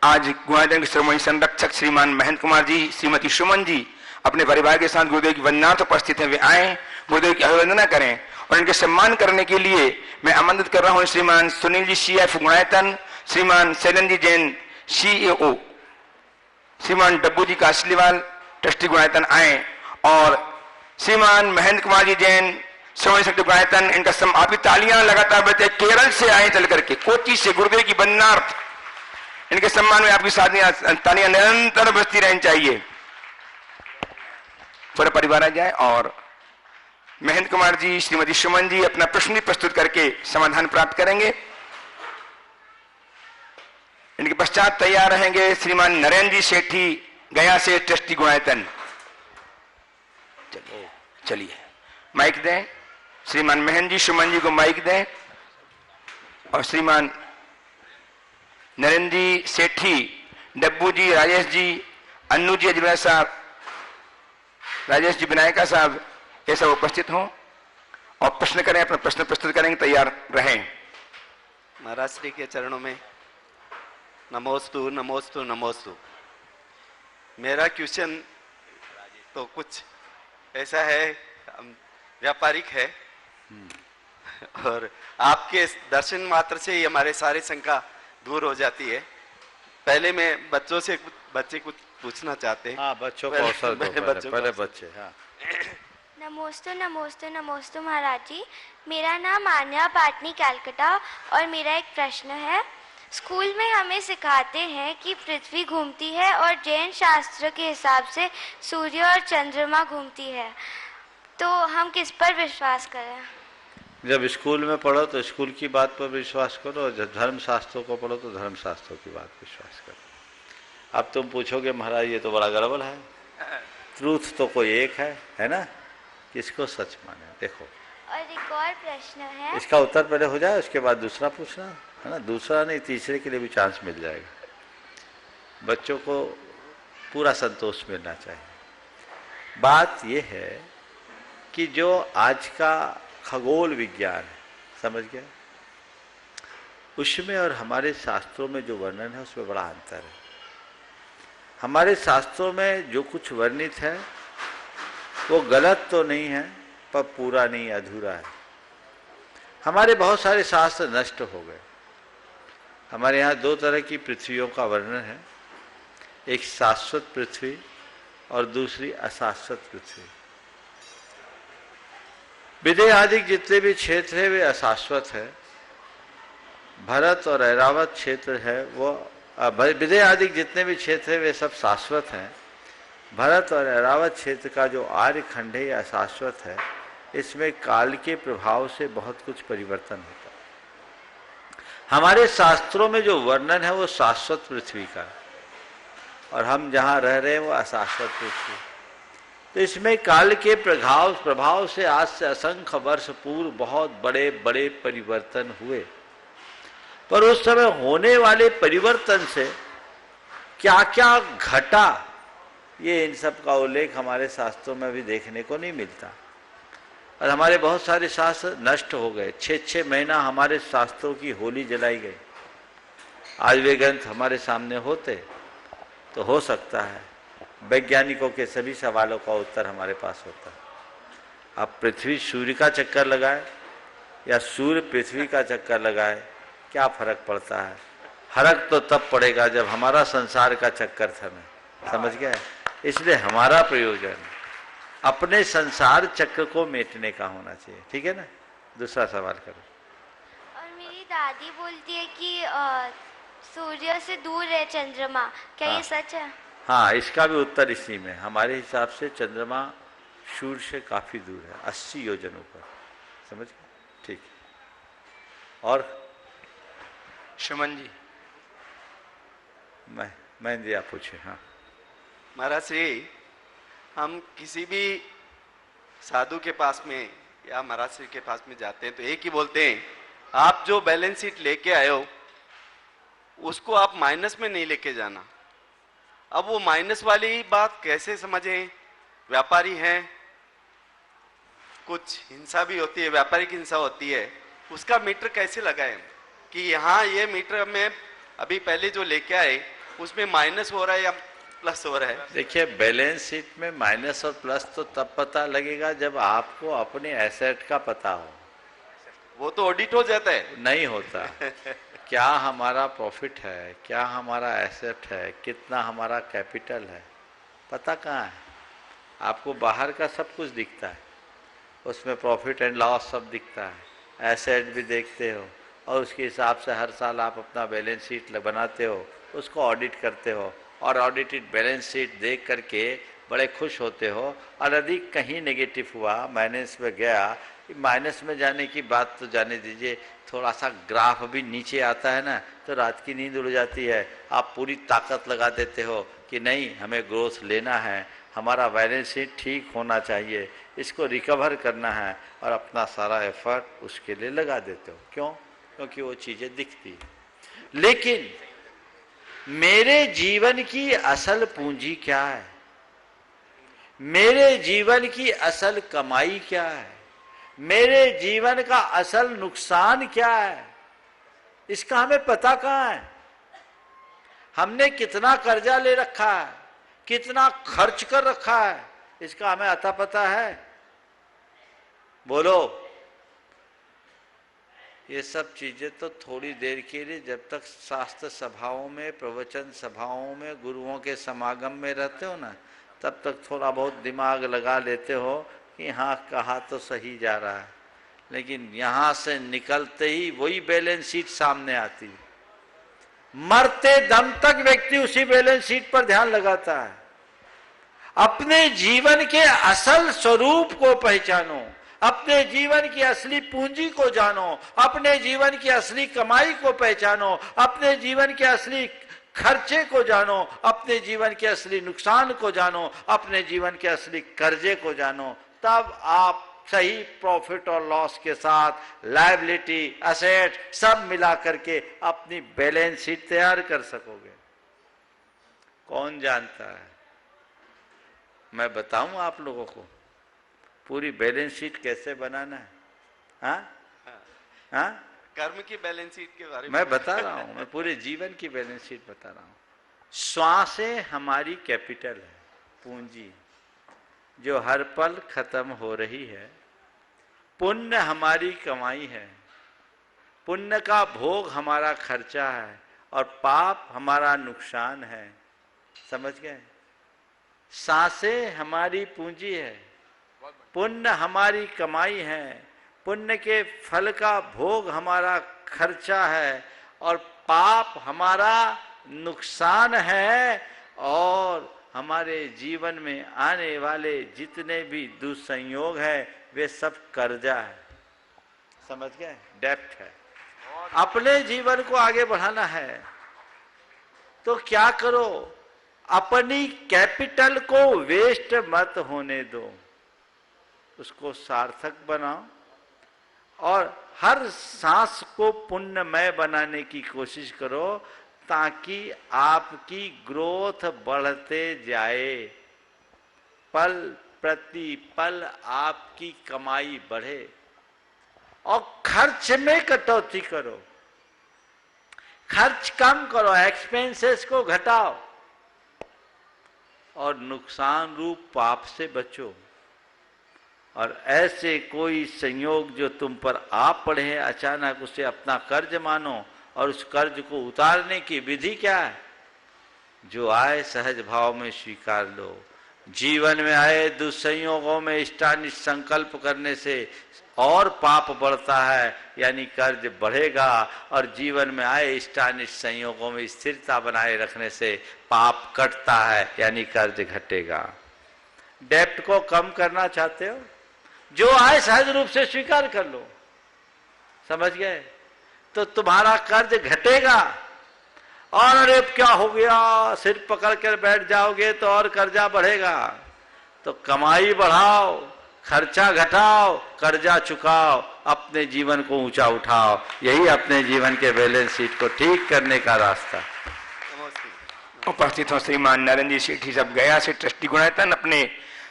आज गुरुदेव के श्रमणी संरक्षक श्रीमान महेंद्र कुमार जी, श्रीमती सुमन जी अपने परिवार के साथ गुरुदेव की वंदनार्थ उपस्थित हैं। वे आए, गुरुदेव की अभिवंदना करें और इनके सम्मान करने के लिए मैं आमंत्रित कर रहा हूं श्रीमान सुनील जी CF गुणायतन, श्रीमान शैलन जी जैन CEO, श्रीमान डब्बू जी कासलीवाल ट्रस्टी गुणायतन आए और श्रीमान महेंद्र कुमार जी जैन श्रवण शक्ति गुणायतन, इनका आप भी तालियां लगातार बजते। केरल से आए चल करके, कोची से गुरुदेव की वंदनार्थ, इनके सम्मान में आपकी तालियां निरंतर बजती रहनी चाहिए। पूरा परिवार आ जाए और महेंद्र कुमार जी, श्रीमती सुमन जी अपना प्रश्न भी प्रस्तुत करके समाधान प्राप्त करेंगे। इनके पश्चात तैयार रहेंगे श्रीमान नरेंद्र जी सेठी, गया से ट्रस्टी गुणायतन। चलिए माइक दें, श्रीमान महेंद्र जी सुमन जी को माइक दें और श्रीमान नरेंद्र जी सेठी, डब्बू जी, राजेश जी, अन्नू जी अजमेर साहब, राजेश जी विनायका साहब, ये सब उपस्थित हों और प्रश्न करें, अपना प्रश्न प्रस्तुत करेंगे, तैयार रहें। महाराज श्री के चरणों में नमोस्तु नमोस्तु नमोस्तु। मेरा क्वेश्चन तो कुछ ऐसा है, व्यापारिक है और आपके दर्शन मात्र से ही हमारे सारे शंका दूर हो जाती है। पहले मैं बच्चों से बच्चे कुछ पूछना चाहते हैं। हाँ, बच्चों को अवसर दो, पहले बच्चे। हाँ। नमोस्तु नमोस्तु नमोस्तु महाराज जी, मेरा नाम आन्या पाटनी कैलकटा और मेरा एक प्रश्न है। स्कूल में हमें सिखाते हैं कि पृथ्वी घूमती है और जैन शास्त्र के हिसाब से सूर्य और चंद्रमा घूमती है, तो हम किस पर विश्वास करें? जब स्कूल में पढ़ो तो स्कूल की बात पर विश्वास करो, और जब धर्म शास्त्रों को पढ़ो तो धर्म शास्त्रों की बात विश्वास करो। अब तुम पूछोगे महाराज ये तो बड़ा गड़बड़ है, ट्रूथ तो कोई एक है ना, किसको सच माने? देखो, और एक और प्रश्न है, इसका उत्तर पहले हो जाए उसके बाद दूसरा पूछना, है ना। दूसरा नहीं, तीसरे के लिए भी चांस मिल जाएगा। बच्चों को पूरा संतोष मिलना चाहिए। बात यह है कि जो आज का खगोल विज्ञान है, समझ गया, उसमें और हमारे शास्त्रों में जो वर्णन है उसमें बड़ा अंतर है। हमारे शास्त्रों में जो कुछ वर्णित है वो गलत तो नहीं है, पर पूरा नहीं, अधूरा है। हमारे बहुत सारे शास्त्र नष्ट हो गए। हमारे यहाँ दो तरह की पृथ्वियों का वर्णन है, एक शाश्वत पृथ्वी और दूसरी अशाश्वत पृथ्वी। विदेह आदि जितने भी क्षेत्र है वे अशाश्वत है। भरत और ऐरावत क्षेत्र है वो, विदेह आदि जितने भी क्षेत्र है वे सब शाश्वत हैं। भरत और ऐरावत क्षेत्र का जो आर्य खंड है अशाश्वत है। इसमें काल के प्रभाव से बहुत कुछ परिवर्तन होता है। हमारे शास्त्रों में जो वर्णन है वो शाश्वत पृथ्वी का, और हम जहाँ रह रहे हैं वो अशाश्वत पृथ्वी। तो इसमें काल के प्रभाव से आज से असंख्य वर्ष पूर्व बहुत बड़े बड़े परिवर्तन हुए, पर उस समय होने वाले परिवर्तन से क्या क्या घटा, ये इन सब का उल्लेख हमारे शास्त्रों में भी देखने को नहीं मिलता। और हमारे बहुत सारे शास्त्र नष्ट हो गए। 6-6 महीना हमारे शास्त्रों की होली जलाई गई। आज वे ग्रंथ हमारे सामने होते तो हो सकता है वैज्ञानिकों के सभी सवालों का उत्तर हमारे पास होता। अब पृथ्वी सूर्य का चक्कर लगाए या सूर्य पृथ्वी का चक्कर लगाए, क्या फर्क पड़ता है? फर्क तो तब पड़ेगा जब हमारा संसार का चक्कर थमे, समझ गए? इसलिए हमारा प्रयोजन अपने संसार चक्र को मेटने का होना चाहिए, ठीक है ना। दूसरा सवाल करो। और मेरी दादी बोलती है कि सूर्य से दूर है चंद्रमा, क्या ये सच है? हाँ, इसका भी उत्तर इसी में। हमारे हिसाब से चंद्रमा सूर्य से काफी दूर है, 80 योजन ऊपर, समझ गए? ठीक है। और सुमन जी, मैं दिया पूछे। हाँ महाराज श्री, हम किसी भी साधु के पास में या महाराज श्री के पास में जाते हैं तो एक ही बोलते हैं, आप जो बैलेंस शीट लेके आए हो उसको आप माइनस में नहीं लेके जाना। अब वो माइनस वाली बात कैसे समझें? व्यापारी हैं, कुछ हिंसा भी होती है, व्यापारिक हिंसा होती है, उसका मीटर कैसे लगाएं कि यहाँ ये मीटर में अभी पहले जो लेके आए उसमें माइनस हो रहा है या प्लस हो रहा है? देखिए, बैलेंस शीट में माइनस और प्लस तो तब पता लगेगा जब आपको अपने एसेट का पता हो। वो तो ऑडिट हो जाता है। नहीं होता। क्या हमारा प्रॉफिट है, क्या हमारा एसेट है, कितना हमारा कैपिटल है, पता कहाँ है? आपको बाहर का सब कुछ दिखता है, उसमें प्रॉफिट एंड लॉस सब दिखता है, एसेट भी देखते हो, और उसके हिसाब से हर साल आप अपना बैलेंस शीट बनाते हो, उसको ऑडिट करते हो, और ऑडिटेड बैलेंस शीट देख करके बड़े खुश होते हो। और यदि कहीं नेगेटिव हुआ, माइनस में गया, माइनस में जाने की बात तो जाने दीजिए, थोड़ा सा ग्राफ भी नीचे आता है ना तो रात की नींद उड़ जाती है। आप पूरी ताकत लगा देते हो कि नहीं, हमें ग्रोथ लेना है, हमारा बैलेंस शीट ठीक होना चाहिए, इसको रिकवर करना है, और अपना सारा एफर्ट उसके लिए लगा देते हो। क्यों? क्योंकि वो चीजें दिखती है। लेकिन मेरे जीवन की असल पूंजी क्या है? मेरे जीवन की असल कमाई क्या है? मेरे जीवन का असल नुकसान क्या है? इसका हमें पता कहाँ है? हमने कितना कर्जा ले रखा है, कितना खर्च कर रखा है, इसका हमें अता पता है? बोलो। ये सब चीजें तो थोड़ी देर के लिए, जब तक शास्त्र सभाओं में, प्रवचन सभाओं में, गुरुओं के समागम में रहते हो ना, तब तक थोड़ा बहुत दिमाग लगा लेते हो कि हाँ, कहा तो सही जा रहा है। लेकिन यहाँ से निकलते ही वही बैलेंस शीट सामने आती है। मरते दम तक व्यक्ति उसी बैलेंस शीट पर ध्यान लगाता है। अपने जीवन के असल स्वरूप को पहचानो, अपने जीवन की असली पूंजी को जानो, अपने जीवन की असली कमाई को पहचानो, अपने जीवन के असली खर्चे को जानो, अपने जीवन के असली नुकसान को जानो, अपने जीवन के असली कर्जे को जानो। तब आप सही प्रॉफिट और लॉस के साथ लायबिलिटी, एसेट सब मिला करके अपनी बैलेंस शीट तैयार कर सकोगे। कौन जानता है? मैं बताऊं आप लोगों को पूरी बैलेंस शीट कैसे बनाना है? हाँ? कर्म की बैलेंस शीट के बारे में मैं बता रहा हूं, मैं पूरे जीवन की बैलेंस शीट बता रहा हूं। श्वासें हमारी कैपिटल है, पूंजी जो हर पल खत्म हो रही है। पुण्य हमारी कमाई है, पुण्य का भोग हमारा खर्चा है और पाप हमारा नुकसान है। समझ गए? सांसें हमारी पूंजी है, पुण्य हमारी कमाई है, पुण्य के फल का भोग हमारा खर्चा है और पाप हमारा नुकसान है। और हमारे जीवन में आने वाले जितने भी दुसंयोग है वे सब कर्जा है। समझ गए? डेप्ट है। अपने जीवन को आगे बढ़ाना है तो क्या करो? अपनी कैपिटल को वेस्ट मत होने दो, उसको सार्थक बनाओ और हर सांस को पुण्यमय बनाने की कोशिश करो ताकि आपकी ग्रोथ बढ़ते जाए। पल प्रति पल आपकी कमाई बढ़े और खर्च में कटौती करो, खर्च कम करो, एक्सपेंसेस को घटाओ और नुकसान रूप पाप से बचो। और ऐसे कोई संयोग जो तुम पर आ पड़े हैं अचानक, उसे अपना कर्ज मानो और उस कर्ज को उतारने की विधि क्या है? जो आए सहज भाव में स्वीकार लो। जीवन में आए दुसंयोगों में इष्टानिष्ट संकल्प करने से और पाप बढ़ता है, यानी कर्ज बढ़ेगा, और जीवन में आए इष्टानिष्ट संयोगों में स्थिरता बनाए रखने से पाप कटता है, यानी कर्ज घटेगा। डेप्ट को कम करना चाहते हो? जो आए सहज रूप से स्वीकार कर लो। समझ गए? तो तुम्हारा कर्ज घटेगा। और अरे क्या हो गया, सिर पकड़ कर बैठ जाओगे तो और कर्जा बढ़ेगा। तो कमाई बढ़ाओ, खर्चा घटाओ, कर्जा चुकाओ, अपने जीवन को ऊंचा उठाओ। यही अपने जीवन के बैलेंस शीट को ठीक करने का रास्ता। उपस्थित हो श्रीमान नरेंद्र जी सेठी सब गया से ट्रस्टी गुणायतन अपने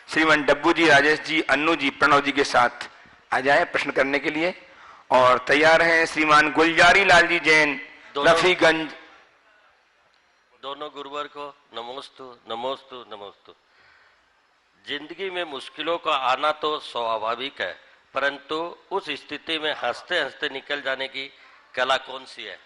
श्रीमान डब्बू जी, राजेश जी, अन्नू जी, प्रणव जी के साथ आ जाए प्रश्न करने के लिए। और तैयार हैं श्रीमान गुलजारी लाल जी जैन, रफीगंज। दोनों गुरुवर को नमोस्तु नमोस्तु नमोस्तु। जिंदगी में मुश्किलों का आना तो स्वाभाविक है, परंतु उस स्थिति में हंसते हंसते निकल जाने की कला कौन सी है?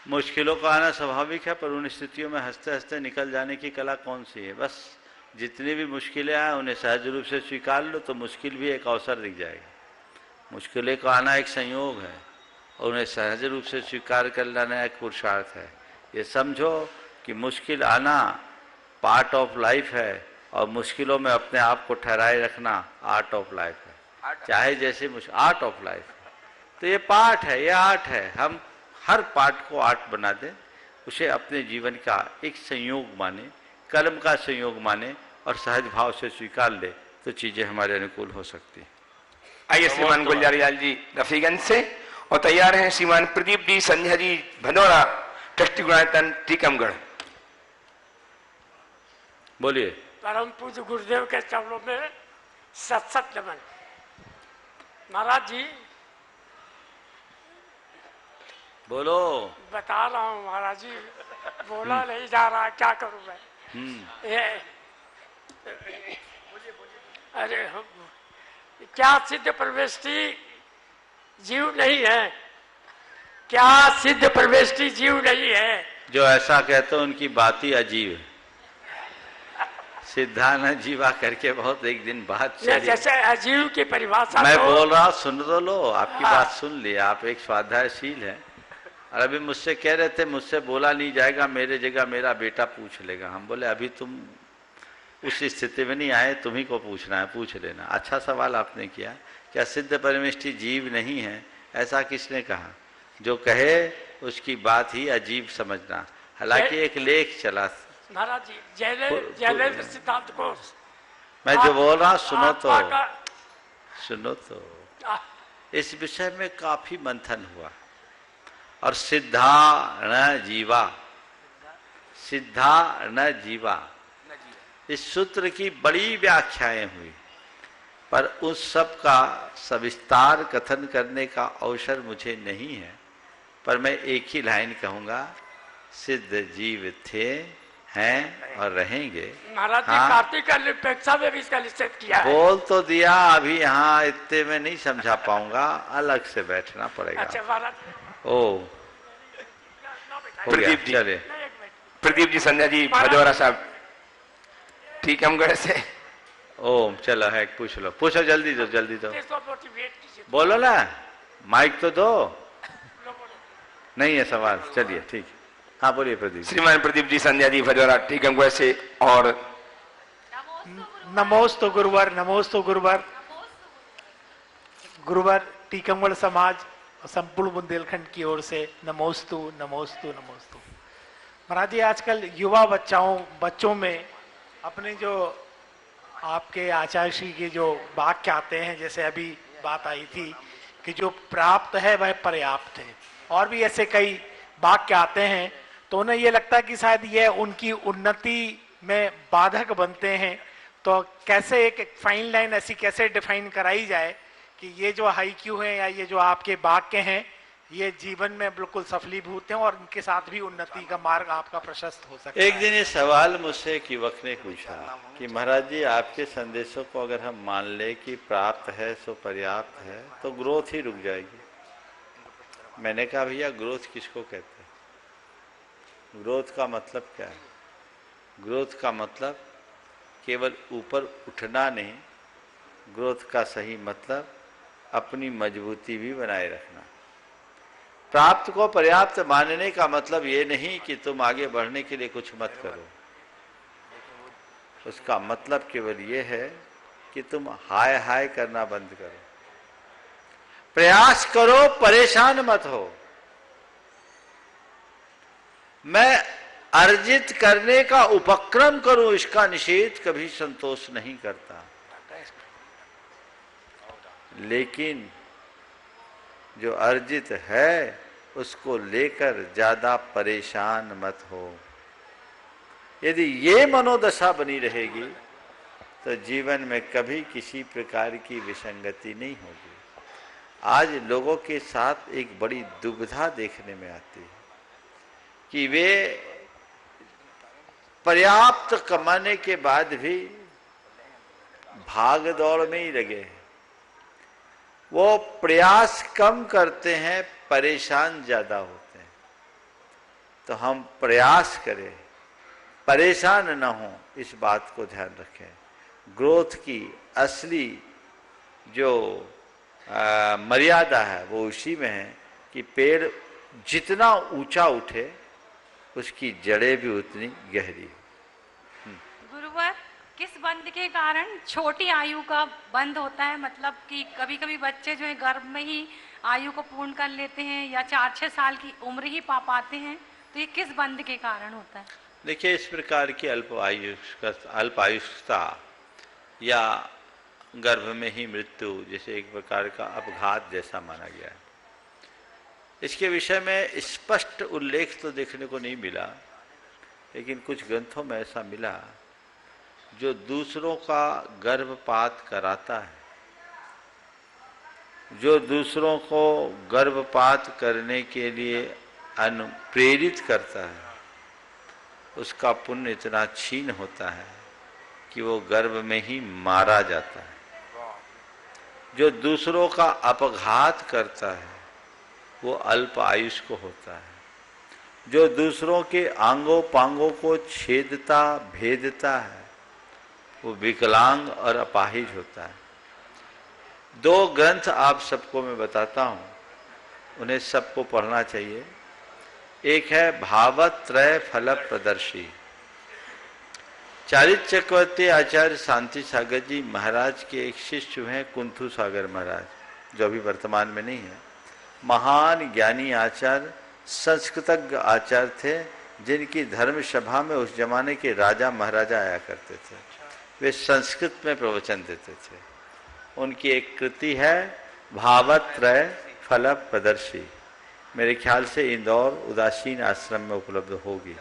मुश्किलों का आना स्वाभाविक है, पर उन स्थितियों में हंसते हंसते निकल जाने की कला कौन सी है? बस जितनी भी मुश्किलें आए उन्हें सहज रूप से स्वीकार लो तो मुश्किल भी एक अवसर दिख जाएगा। मुश्किलें का आना एक संयोग है और उन्हें सहज रूप से स्वीकार कर लेना एक पुरुषार्थ है। ये समझो कि मुश्किल आना पार्ट ऑफ लाइफ है और मुश्किलों में अपने आप को ठहराए रखना आर्ट ऑफ लाइफ है। चाहे जैसे आर्ट ऑफ लाइफ है तो ये पार्ट है, ये आर्ट है। हम हर पार्ट को आर्ट बना दें, उसे अपने जीवन का एक संयोग माने, कर्म का संयोग माने और सहज भाव से स्वीकार ले तो चीजें हमारे अनुकूल हो सकती। आइए श्रीमान गुलजारी लाल जी रफीगंज से, और तैयार हैं श्रीमान प्रदीप जी, संध्या जी, भदौरा, ट्रस्टी गुणायतन, टीकमगढ़। बोलिए। परम पूज्य गुरुदेव के चरणों में सत सत नमन। महाराज जी बोलो। बता रहा हूँ महाराज जी, बोला नहीं जा रहा, क्या करूँ मैं? अरे हम क्या सिद्ध प्रवेष्टि जीव नहीं है? क्या सिद्ध प्रवेष्टि जीव नहीं है? जो ऐसा कहते हैं उनकी बात ही अजीब है। सिद्धा न जीवा करके बहुत एक दिन बात चली। जैसे अजीव की परिभाषा मैं बोल रहा, सुन तो लो, आपकी बात सुन ली। आप एक स्वाध्यायशील है, और अभी मुझसे कह रहे थे मुझसे बोला नहीं जाएगा, मेरे जगह मेरा बेटा पूछ लेगा। हम बोले अभी तुम उस स्थिति में नहीं आए, तुम्ही को पूछना है, पूछ लेना। अच्छा सवाल आपने किया। क्या सिद्ध परमेष्ठी जीव नहीं है? ऐसा किसने कहा? जो कहे उसकी बात ही अजीब समझना। हालांकि एक लेख चला महाराज जी, जयलेंद्र सिद्धांत को मैं जो बोल रहा सुनो तो इस विषय में काफी मंथन हुआ और सिद्धा न जीवा इस सूत्र की बड़ी व्याख्याएं हुई, पर उस सब का सविस्तार कथन करने का अवसर मुझे नहीं है। पर मैं एक ही लाइन कहूंगा, सिद्ध जीव थे, हैं और रहेंगे। महाराज जी, कार्तिक अपेक्षा में भी इसका निषेध किया है। बोल तो दिया, अभी यहाँ इतने में नहीं समझा पाऊंगा, अलग से बैठना पड़ेगा। अच्छा महाराज, प्रदीप जी, प्रदीप जी, संध्या जी, भदौरा साहब, ठीक है हम गए से। ओम चलो है, पूछो जल्दी दो बोलो ना, माइक तो दो। नहीं है सवाल, चलिए ठीक है। हाँ बोलिए प्रदीप। श्रीमान प्रदीप जी, संध्या जी, भदौरा, ठीक है हम गए से। और नमोस्तु गुरुवर, नमोस्तु गुरुवर। गुरुवर टीकमगढ़ समाज और संपूर्ण बुंदेलखंड की ओर से नमोस्तु नमोस्तु नमोस्तु। महाराज जी, आजकल युवा बच्चों में अपने जो आपके आचार्य श्री के जो वाक्य आते हैं, जैसे अभी बात आई थी कि जो प्राप्त है वह पर्याप्त है, और भी ऐसे कई वाक्य आते हैं, तो उन्हें ये लगता है कि शायद यह उनकी उन्नति में बाधक बनते हैं। तो कैसे एक फाइन लाइन ऐसी कैसे डिफाइन कराई जाए कि ये जो हाई क्यू है या ये जो आपके वाक्य हैं ये जीवन में बिल्कुल सफलीभूत हैं और इनके साथ भी उन्नति का मार्ग आपका प्रशस्त हो सकता है। एक दिन ये सवाल मुझसे एक युवक ने पूछा कि महाराज जी, आपके संदेशों को अगर हम मान ले कि प्राप्त है सो पर्याप्त है, तो ग्रोथ ही रुक जाएगी। मैंने कहा भैया, ग्रोथ किसको कहते हैं? ग्रोथ का मतलब क्या है? ग्रोथ का मतलब केवल ऊपर उठना नहीं, ग्रोथ का सही मतलब अपनी मजबूती भी बनाए रखना। प्राप्त को पर्याप्त मानने का मतलब ये नहीं कि तुम आगे बढ़ने के लिए कुछ मत करो, उसका मतलब केवल ये है कि तुम हाय हाय करना बंद करो, प्रयास करो, परेशान मत हो। मैं अर्जित करने का उपक्रम करूं, इसका निषेध कभी संतोष नहीं करता, लेकिन जो अर्जित है उसको लेकर ज्यादा परेशान मत हो। यदि ये मनोदशा बनी रहेगी तो जीवन में कभी किसी प्रकार की विसंगति नहीं होगी। आज लोगों के साथ एक बड़ी दुविधा देखने में आती है कि वे पर्याप्त कमाने के बाद भी भाग दौड़ में ही लगे हैं। वो प्रयास कम करते हैं, परेशान ज्यादा होते हैं। तो हम प्रयास करें, परेशान न हो, इस बात को ध्यान रखें। ग्रोथ की असली जो मर्यादा है वो उसी में है कि पेड़ जितना ऊंचा उठे उसकी जड़ें भी उतनी गहरी। गुरुवर, किस बंद के कारण छोटी आयु का बंद होता है? मतलब कि कभी कभी बच्चे जो है गर्भ में ही आयु को पूर्ण कर लेते हैं या 4-6 साल की उम्र ही पा पाते हैं, तो ये किस बंद के कारण होता है? देखिए, इस प्रकार की अल्पायुष्ता या गर्भ में ही मृत्यु जैसे एक प्रकार का अपघात जैसा माना गया है। इसके विषय में स्पष्ट उल्लेख तो देखने को नहीं मिला, लेकिन कुछ ग्रंथों में ऐसा मिला जो दूसरों का गर्भपात कराता है, जो दूसरों को गर्भपात करने के लिए प्रेरित करता है, उसका पुण्य इतना क्षीण होता है कि वो गर्भ में ही मारा जाता है। जो दूसरों का अपघात करता है वो अल्प आयुष को होता है। जो दूसरों के आंगों पांगों को छेदता भेदता है वो विकलांग और अपाहिज होता है। 2 ग्रंथ आप सबको मैं बताता हूँ, उन्हें सबको पढ़ना चाहिए। एक है भावत्रय फल प्रदर्शी। चारित्र चक्रवर्ती आचार्य शांति सागर जी महाराज के एक शिष्य हैं कुंथु सागर महाराज, जो अभी वर्तमान में नहीं है। महान ज्ञानी आचार्य, संस्कृतज्ञ आचार्य थे, जिनकी धर्म सभा में उस जमाने के राजा महाराजा आया करते थे। वे संस्कृत में प्रवचन देते थे। उनकी एक कृति है भावत्रय फल प्रदर्शी, मेरे ख्याल से इंदौर उदासीन आश्रम में उपलब्ध होगी।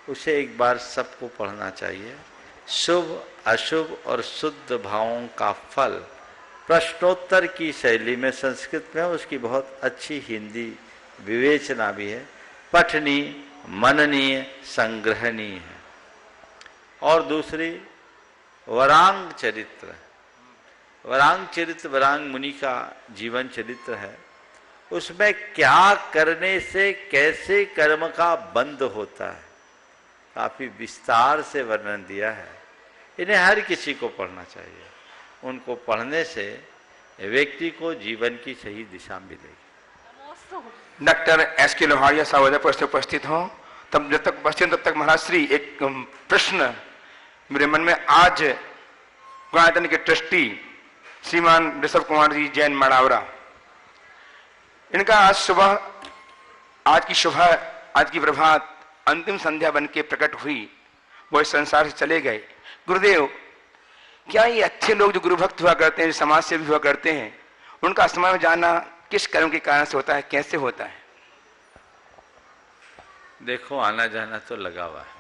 उसे एक बार सबको पढ़ना चाहिए। शुभ अशुभ और शुद्ध भावों का फल, प्रश्नोत्तर की शैली में संस्कृत में उसकी बहुत अच्छी हिंदी विवेचना भी है, पठनीय, मननीय, संग्रहणीय है। और दूसरी वरांग चरित्र। वरांग चरित्र वरांग मुनि का जीवन चरित्र है। उसमें क्या करने से कैसे कर्म का बंध होता है, काफी विस्तार से वर्णन दिया है। इन्हें हर किसी को पढ़ना चाहिए। उनको पढ़ने से व्यक्ति को जीवन की सही दिशा मिलेगी। डॉक्टर एस के लोहारिया साहब उदयपुर से उपस्थित हो। तब जब तक उपस्थित तब तक महाराज श्री एक प्रश्न मेरे मन में आज गुणायतन के ट्रस्टी श्रीमान ऋषभ कुमार जी जैन मड़ावरा, इनका आज सुबह, आज की प्रभात अंतिम संध्या बन के प्रकट हुई, वो इस संसार से चले गए। गुरुदेव, क्या ये अच्छे लोग जो गुरु भक्त हुआ करते हैं, समाज से भी हुआ करते हैं, उनका समय में जाना किस कर्म के कारण से होता है, कैसे होता है? देखो, आना जाना तो लगा हुआ है,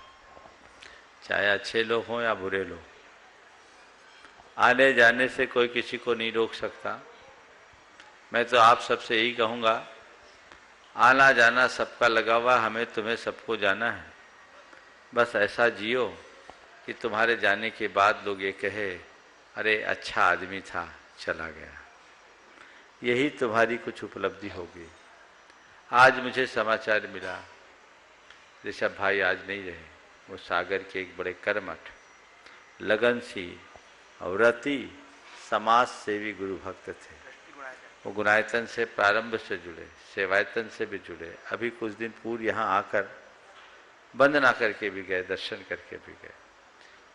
चाहे अच्छे लोग हों या बुरे लोग। आने जाने से कोई किसी को नहीं रोक सकता। मैं तो आप सबसे यही कहूँगा, आना जाना सबका लगा हुआ, हमें तुम्हें सबको जाना है। बस ऐसा जियो कि तुम्हारे जाने के बाद लोग ये कहे, अरे अच्छा आदमी था, चला गया। यही तुम्हारी कुछ उपलब्धि होगी। आज मुझे समाचार मिला, ऋषभ भाई आज नहीं रहे। वो सागर के एक बड़े कर्मठ, लगनशील, व्रती, समाज सेवी गुरु भक्त थे। वो गुणायतन से प्रारंभ से जुड़े, सेवायतन से भी जुड़े। अभी कुछ दिन पूर्व यहाँ आकर वंदना करके भी गए, दर्शन करके भी गए।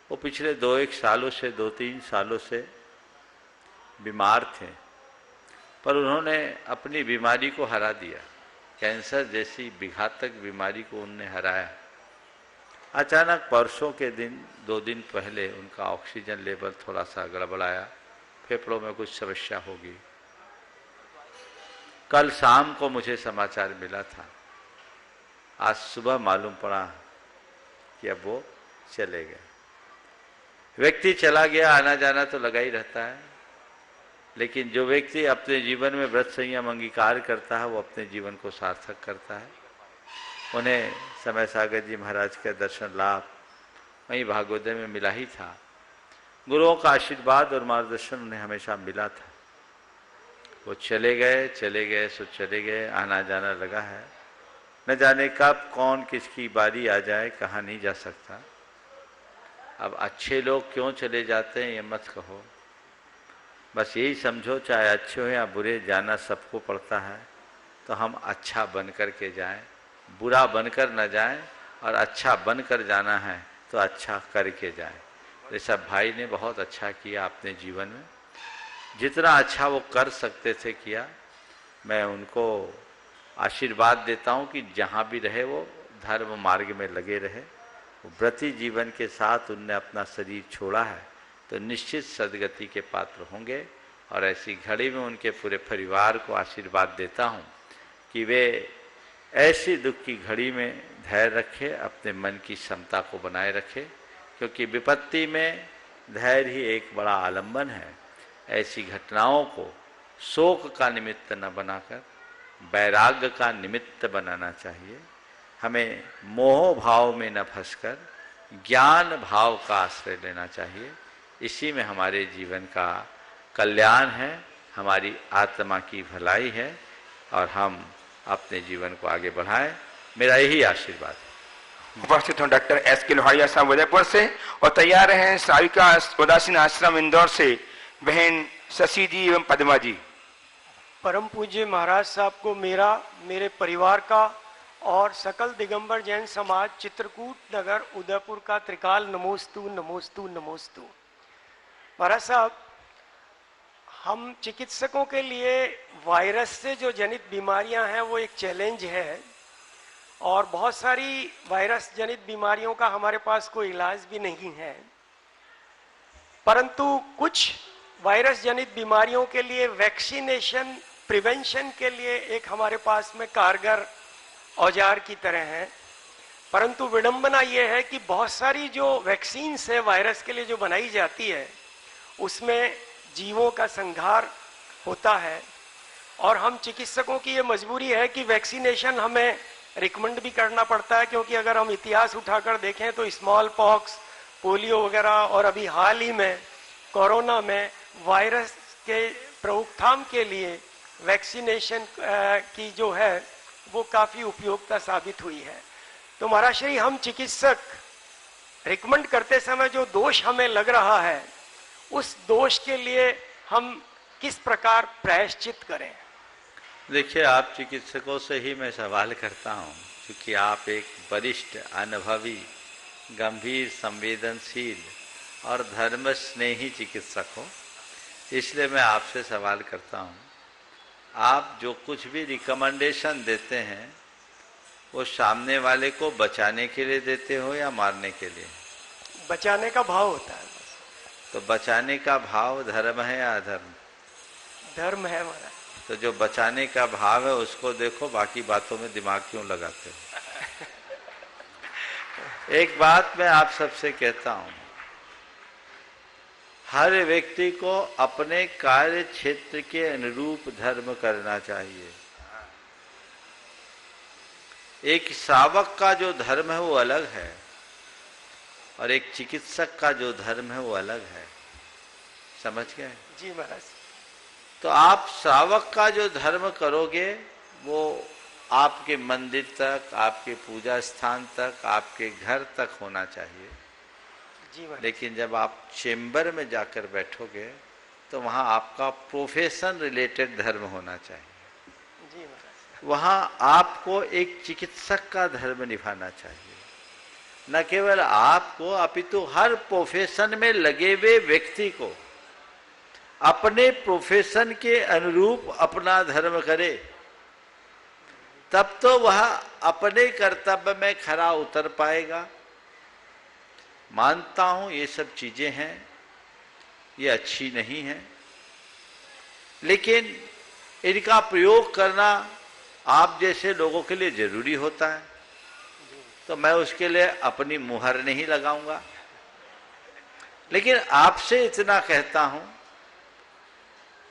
वो पिछले 2-3 सालों से बीमार थे, पर उन्होंने अपनी बीमारी को हरा दिया। कैंसर जैसी विघातक बीमारी को उन्होंने हराया। अचानक परसों के दिन, 2 दिन पहले, उनका ऑक्सीजन लेवल थोड़ा सा गड़बड़ाया, फेफड़ों में कुछ समस्या होगी। कल शाम को मुझे समाचार मिला था, आज सुबह मालूम पड़ा कि अब वो चले गए। व्यक्ति चला गया, आना जाना तो लगा ही रहता है, लेकिन जो व्यक्ति अपने जीवन में व्रत संयम अंगीकार करता है, वो अपने जीवन को सार्थक करता है। उन्हें समय सागर जी महाराज का दर्शन लाभ वहीं भागवत में मिला ही था। गुरुओं का आशीर्वाद और मार्गदर्शन उन्हें हमेशा मिला था। वो चले गए सो चले गए, आना जाना लगा है। न जाने कब कौन किसकी बारी आ जाए, कहा नहीं जा सकता। अब अच्छे लोग क्यों चले जाते हैं ये मत कहो, बस यही समझो, चाहे अच्छे हो या बुरे, जाना सबको पड़ता है। तो हम अच्छा बन कर के जाएं, बुरा बनकर न जाएं, और अच्छा बनकर जाना है तो अच्छा करके जाएं। ऋषभ भाई ने बहुत अच्छा किया अपने जीवन में, जितना अच्छा वो कर सकते थे किया। मैं उनको आशीर्वाद देता हूँ कि जहाँ भी रहे वो धर्म मार्ग में लगे रहे। व्रती जीवन के साथ उनने अपना शरीर छोड़ा है, तो निश्चित सदगति के पात्र होंगे। और ऐसी घड़ी में उनके पूरे परिवार को आशीर्वाद देता हूँ कि वे ऐसी दुख की घड़ी में धैर्य रखे, अपने मन की क्षमता को बनाए रखे, क्योंकि विपत्ति में धैर्य ही एक बड़ा आलंबन है। ऐसी घटनाओं को शोक का निमित्त न बनाकर वैराग्य का निमित्त बनाना चाहिए। हमें मोह भाव में न फंसकर ज्ञान भाव का आश्रय लेना चाहिए। इसी में हमारे जीवन का कल्याण है, हमारी आत्मा की भलाई है, और हम अपने जीवन को आगे बढ़ाएं। मेरा यही आशीर्वाद है। उपस्थित हूँ डॉक्टर एस के लोहारिया साहब उदयपुर से, और तैयार हैं साविका उदासीन आश्रम इंदौर से बहन शशि जी एवं पद्मा जी। परम पूज्य महाराज साहब को मेरा, मेरे परिवार का और सकल दिगंबर जैन समाज चित्रकूट नगर उदयपुर का त्रिकाल नमोस्तु नमोस्तु नमोस्तु। महाराज साहब, हम चिकित्सकों के लिए वायरस से जो जनित बीमारियां हैं वो एक चैलेंज है और बहुत सारी वायरस जनित बीमारियों का हमारे पास कोई इलाज भी नहीं है, परंतु कुछ वायरस जनित बीमारियों के लिए वैक्सीनेशन प्रिवेंशन के लिए एक हमारे पास में कारगर औजार की तरह है। परंतु विडंबना यह है कि बहुत सारी जो वैक्सीन है वायरस के लिए जो बनाई जाती है उसमें जीवों का संहार होता है और हम चिकित्सकों की ये मजबूरी है कि वैक्सीनेशन हमें रिकमेंड भी करना पड़ता है, क्योंकि अगर हम इतिहास उठाकर देखें तो स्मॉल पॉक्स, पोलियो वगैरह और अभी हाल ही में कोरोना में वायरस के रोकथाम के लिए वैक्सीनेशन की जो है वो काफ़ी उपयोगिता साबित हुई है। तो महाराज श्री, हम चिकित्सक रिकमेंड करते समय जो दोष हमें लग रहा है उस दोष के लिए हम किस प्रकार प्रायश्चित करें? देखिए, आप चिकित्सकों से ही मैं सवाल करता हूँ, क्योंकि आप एक वरिष्ठ, अनुभवी, गंभीर, संवेदनशील और धर्म स्नेही चिकित्सक हो, इसलिए मैं आपसे सवाल करता हूँ। आप जो कुछ भी रिकमेंडेशन देते हैं वो सामने वाले को बचाने के लिए देते हो या मारने के लिए? बचाने का भाव होता है। तो बचाने का भाव धर्म है या अधर्म? धर्म है महाराज। तो जो बचाने का भाव है उसको देखो, बाकी बातों में दिमाग क्यों लगाते हो? एक बात मैं आप सबसे कहता हूं, हर व्यक्ति को अपने कार्य क्षेत्र के अनुरूप धर्म करना चाहिए। एक श्रावक का जो धर्म है वो अलग है और एक चिकित्सक का जो धर्म है वो अलग है। समझ गए? जी महाराज। तो आप श्रावक का जो धर्म करोगे वो आपके मंदिर तक, आपके पूजा स्थान तक, आपके घर तक होना चाहिए। जी महाराज। लेकिन जब आप चेंबर में जाकर बैठोगे तो वहाँ आपका प्रोफेशन रिलेटेड धर्म होना चाहिए। जी महाराज। वहाँ आपको एक चिकित्सक का धर्म निभाना चाहिए, न केवल आपको अपितु हर प्रोफेशन में लगे हुए व्यक्ति को अपने प्रोफेशन के अनुरूप अपना धर्म करे, तब तो वह अपने कर्तव्य में खरा उतर पाएगा। मानता हूं ये सब चीजें हैं, ये अच्छी नहीं है, लेकिन इनका प्रयोग करना आप जैसे लोगों के लिए जरूरी होता है, तो मैं उसके लिए अपनी मुहर नहीं लगाऊंगा। लेकिन आपसे इतना कहता हूं,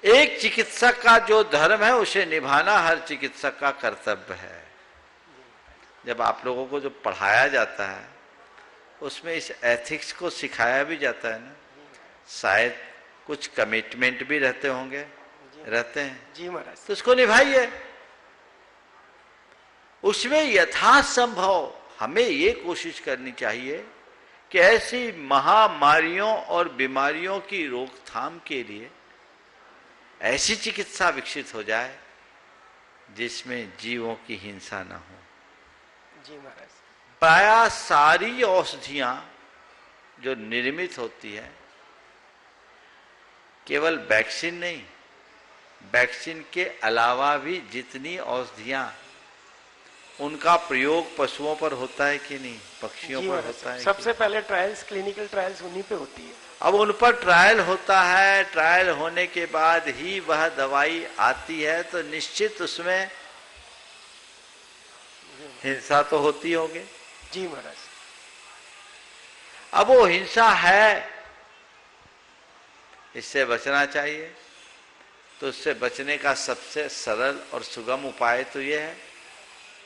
एक चिकित्सक का जो धर्म है उसे निभाना हर चिकित्सक का कर्तव्य है। जब आप लोगों को जो पढ़ाया जाता है उसमें इस एथिक्स को सिखाया भी जाता है ना, शायद कुछ कमिटमेंट भी रहते होंगे, रहते हैं। जी महाराज। तो उसको निभाइए। उसमें यथासंभव हमें ये कोशिश करनी चाहिए कि ऐसी महामारियों और बीमारियों की रोकथाम के लिए ऐसी चिकित्सा विकसित हो जाए जिसमें जीवों की हिंसा न हो। जी महाराज। प्रायः सारी औषधियां जो निर्मित होती है, केवल वैक्सीन नहीं, वैक्सीन के अलावा भी जितनी औषधियां, उनका प्रयोग पशुओं पर होता है कि नहीं, पक्षियों पर होता है? सबसे पहले ट्रायल्स, क्लिनिकल ट्रायल्स उन्हीं पे होती है। अब उन पर ट्रायल होता है, ट्रायल होने के बाद ही वह दवाई आती है, तो निश्चित उसमें हिंसा तो होती होगी। जी महाराज। अब वो हिंसा है, इससे बचना चाहिए। तो उससे बचने का सबसे सरल और सुगम उपाय तो ये है,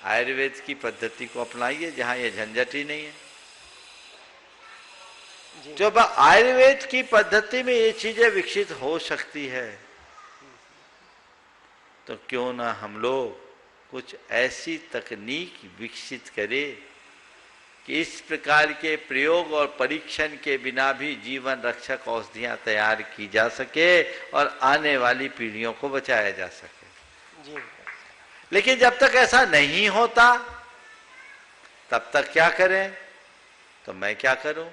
आयुर्वेद की पद्धति को अपनाइए, जहां ये झंझट ही नहीं है। जब आयुर्वेद की पद्धति में ये चीजें विकसित हो सकती है, तो क्यों ना हम लोग कुछ ऐसी तकनीक विकसित करें कि इस प्रकार के प्रयोग और परीक्षण के बिना भी जीवन रक्षक औषधियां तैयार की जा सके और आने वाली पीढ़ियों को बचाया जा सके। जी। लेकिन जब तक ऐसा नहीं होता तब तक क्या करें? तो मैं क्या करूं?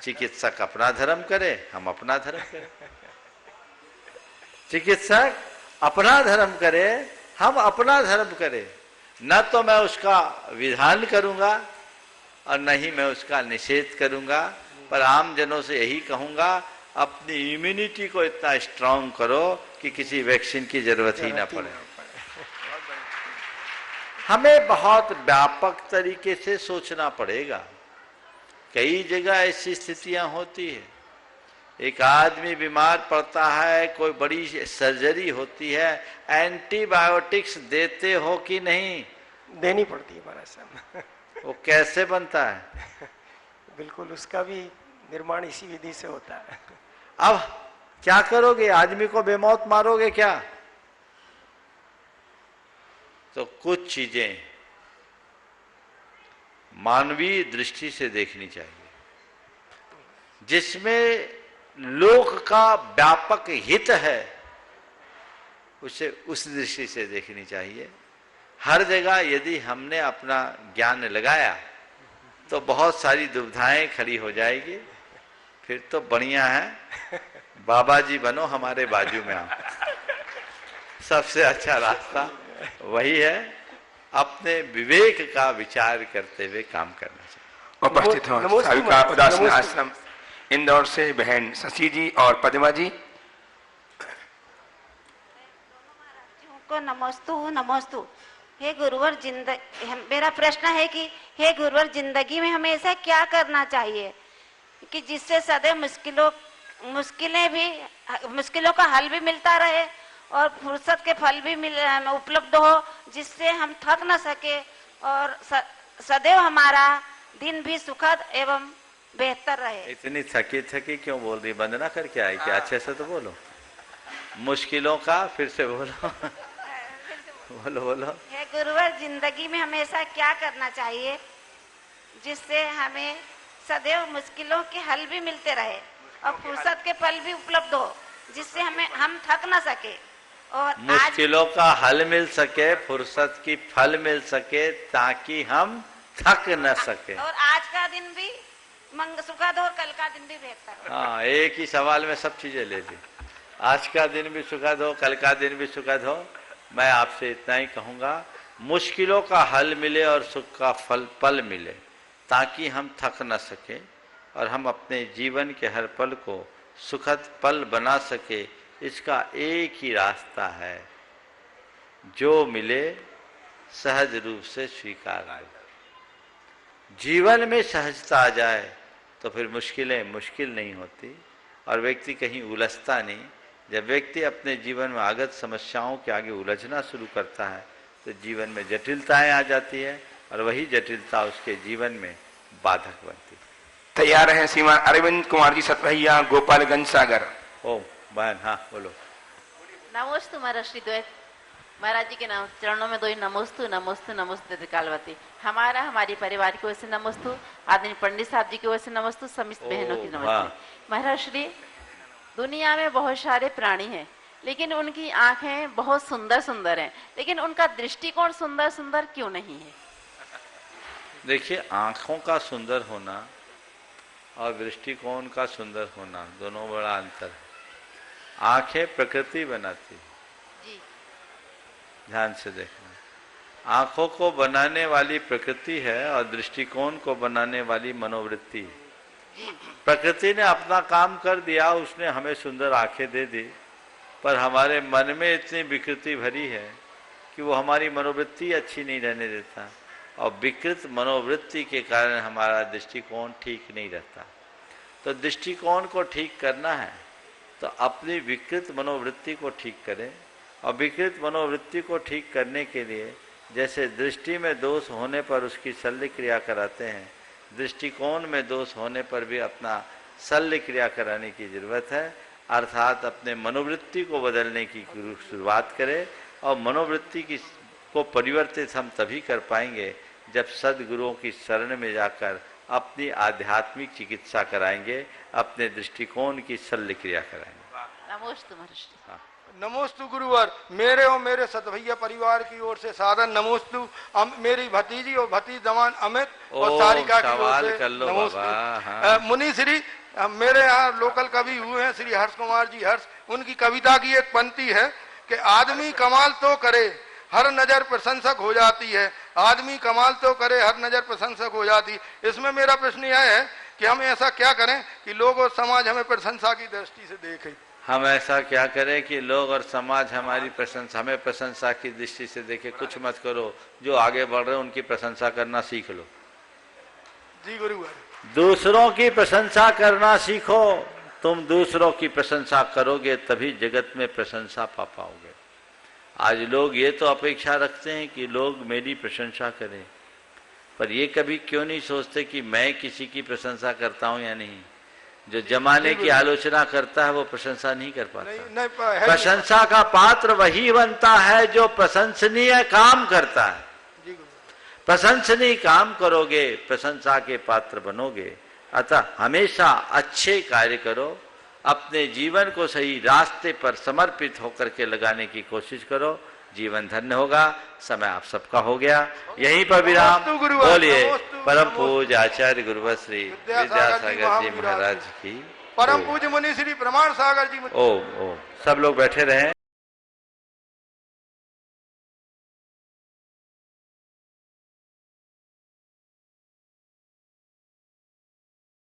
चिकित्सक अपना धर्म करे, हम अपना धर्म करें। चिकित्सक अपना धर्म करे, हम अपना धर्म करें। न तो मैं उसका विधान करूंगा और न ही मैं उसका निषेध करूंगा, पर आम जनों से यही कहूंगा, अपनी इम्यूनिटी को इतना स्ट्रांग करो कि किसी वैक्सीन की जरूरत ही ना पड़े। हमें बहुत व्यापक तरीके से सोचना पड़ेगा। कई जगह ऐसी स्थितियां होती है, एक आदमी बीमार पड़ता है, कोई बड़ी सर्जरी होती है, एंटीबायोटिक्स देते हो कि नहीं? देनी पड़ती है महाराज साहब। वो कैसे बनता है? बिल्कुल, उसका भी निर्माण इसी विधि से होता है। अब क्या करोगे? आदमी को बेमौत मारोगे क्या? तो कुछ चीजें मानवीय दृष्टि से देखनी चाहिए, जिसमें लोक का व्यापक हित है, उसे उस दृष्टि से देखनी चाहिए। हर जगह यदि हमने अपना ज्ञान लगाया तो बहुत सारी दुविधाएं खड़ी हो जाएगी। फिर तो बढ़िया है, बाबा जी बनो, हमारे बाजू में आओ। सबसे अच्छा रास्ता वही है, अपने विवेक का विचार करते हुए काम करना चाहिए। उपस्थित हो साविका उदासीन आश्रम इंदौर से बहन शशि जी और पद्मा जी को नमोस्तु नमोस्तु। हे गुरुवर, मेरा प्रश्न है कि हे गुरुवर, जिंदगी में हमें ऐसा क्या करना चाहिए कि जिससे सदैव मुश्किलों का हल भी मिलता रहे और फुर्सत के फल भी उपलब्ध हो, जिससे हम थक न सके और सदैव हमारा दिन भी सुखद एवं बेहतर रहे। इतनी थकी थकी क्यों बोल रही? बंद ना करके आई क्या? अच्छे से तो बोलो। मुश्किलों का फिर से बोलो। बोलो बोलो। हे गुरुवर, जिंदगी में हमें ऐसा क्या करना चाहिए जिससे हमें सदैव मुश्किलों के हल भी मिलते रहे और फुर्सत के फल भी उपलब्ध हो, जिससे हम थक न सके और मुश्किलों का हल मिल सके, फुर्सत की फल मिल सके, ताकि हम थक न सके और आज का दिन भी सुखद हो और कल का दिन भी बेहतर हो। हाँ, एक ही सवाल में सब चीजें ले ली। आज का दिन भी सुखद हो, कल का दिन भी सुखद हो। मैं आपसे इतना ही कहूंगा, मुश्किलों का हल मिले और सुख का पल मिले, ताकि हम थक न सके और हम अपने जीवन के हर पल को सुखद पल बना सके। इसका एक ही रास्ता है, जो मिले सहज रूप से स्वीकार आ जाए। जीवन में सहजता आ जाए तो फिर मुश्किलें मुश्किल नहीं होती और व्यक्ति कहीं उलझता नहीं। जब व्यक्ति अपने जीवन में आगत समस्याओं के आगे उलझना शुरू करता है तो जीवन में जटिलताएं आ जाती है और वही जटिलता उसके जीवन में बाधक बनती है। तैयार है श्रीमान अरविंद कुमार जी सतभैया, गोपालगंज सागर। ओ बहन, हाँ बोलो। नमोस्तु महाराज श्री द्वैत महाराज जी के नाम चरणों में दो ही नमोस्तु नमोस्तु नमोस्तु त्रिकालवती। हमारा हमारी परिवार की ओर से नमोस्तु, आदरणीय पंडित साहब जी की ओर से नमोस्तु, समस्त बहनों की नमस्ते। महाराज श्री, दुनिया में बहुत सारे प्राणी हैं, लेकिन उनकी आंखें बहुत सुंदर सुंदर हैं, लेकिन उनका दृष्टिकोण सुंदर सुंदर क्यों नहीं है? देखिए, आंखों का सुंदर होना और दृष्टिकोण का सुंदर होना दोनों बड़ा अंतर है। आंखें प्रकृति बनाती है, ध्यान से देखना। आंखों को बनाने वाली प्रकृति है और दृष्टिकोण को बनाने वाली मनोवृत्ति है। प्रकृति ने अपना काम कर दिया, उसने हमें सुंदर आंखें दे दी, पर हमारे मन में इतनी विकृति भरी है कि वो हमारी मनोवृत्ति अच्छी नहीं रहने देता और विकृत मनोवृत्ति के कारण हमारा दृष्टिकोण ठीक नहीं रहता। तो दृष्टिकोण को ठीक करना है तो अपनी विकृत मनोवृत्ति को ठीक करें और विकृत मनोवृत्ति को ठीक करने के लिए जैसे दृष्टि में दोष होने पर उसकी शल्य क्रिया कराते हैं, दृष्टिकोण में दोष होने पर भी अपना शल्य क्रिया कराने की जरूरत है। अर्थात अपने मनोवृत्ति को बदलने की शुरुआत करें और मनोवृत्ति की को परिवर्तित हम तभी कर पाएंगे जब सदगुरुओं की शरण में जाकर अपनी आध्यात्मिक चिकित्सा कराएंगे, अपने दृष्टिकोण की शल्य क्रिया कराएंगे। नमोस्तु महर्षि। हाँ। नमोस्तु गुरुवर, मेरे और मेरे सतभैया परिवार की ओर से सादर नमोस्तु। मेरी भतीजी और भतीज जवान अमित और सारिका की ओर से नमोस्तु। मुनि श्री मेरे यहाँ लोकल कवि हुए हैं श्री हर्ष कुमार जी हर्ष, उनकी कविता की एक पंक्ति है कि आदमी कमाल तो करे हर नजर प्रशंसक हो जाती है, आदमी कमाल तो करे हर नजर प्रशंसक हो जाती। इसमें मेरा प्रश्न यह है कि हम ऐसा क्या करें कि लोग और समाज हमें प्रशंसा की दृष्टि से देखें। हम ऐसा क्या करें कि लोग और समाज हमारी प्रशंसा, हमें प्रशंसा की दृष्टि से देखे। कुछ मत करो, जो आगे बढ़ रहे हैं उनकी प्रशंसा करना सीख लो। जी गुरुवर। दूसरों की प्रशंसा करना सीखो। तुम दूसरों की प्रशंसा करोगे तभी जगत में प्रशंसा पा पाओगे। आज लोग ये तो अपेक्षा रखते हैं कि लोग मेरी प्रशंसा करें, पर ये कभी क्यों नहीं सोचते कि मैं किसी की प्रशंसा करता हूं या नहीं। जो जमाने की आलोचना करता है वो प्रशंसा नहीं कर पाता। प्रशंसा का पात्र वही बनता है जो प्रशंसनीय काम करता है। प्रशंसनीय काम करोगे, प्रशंसा के पात्र बनोगे। अतः हमेशा अच्छे कार्य करो, अपने जीवन को सही रास्ते पर समर्पित होकर के लगाने की कोशिश करो, जीवन धन्य होगा। समय आप सबका हो गया, यहीं पर विराम। बोलिए परम पूज्य आचार्य गुरुवर श्री विद्यासागर जी महाराज की, परम पूज्य मुनि श्री प्रमाण सागर जी। ओ सब लोग बैठे रहे।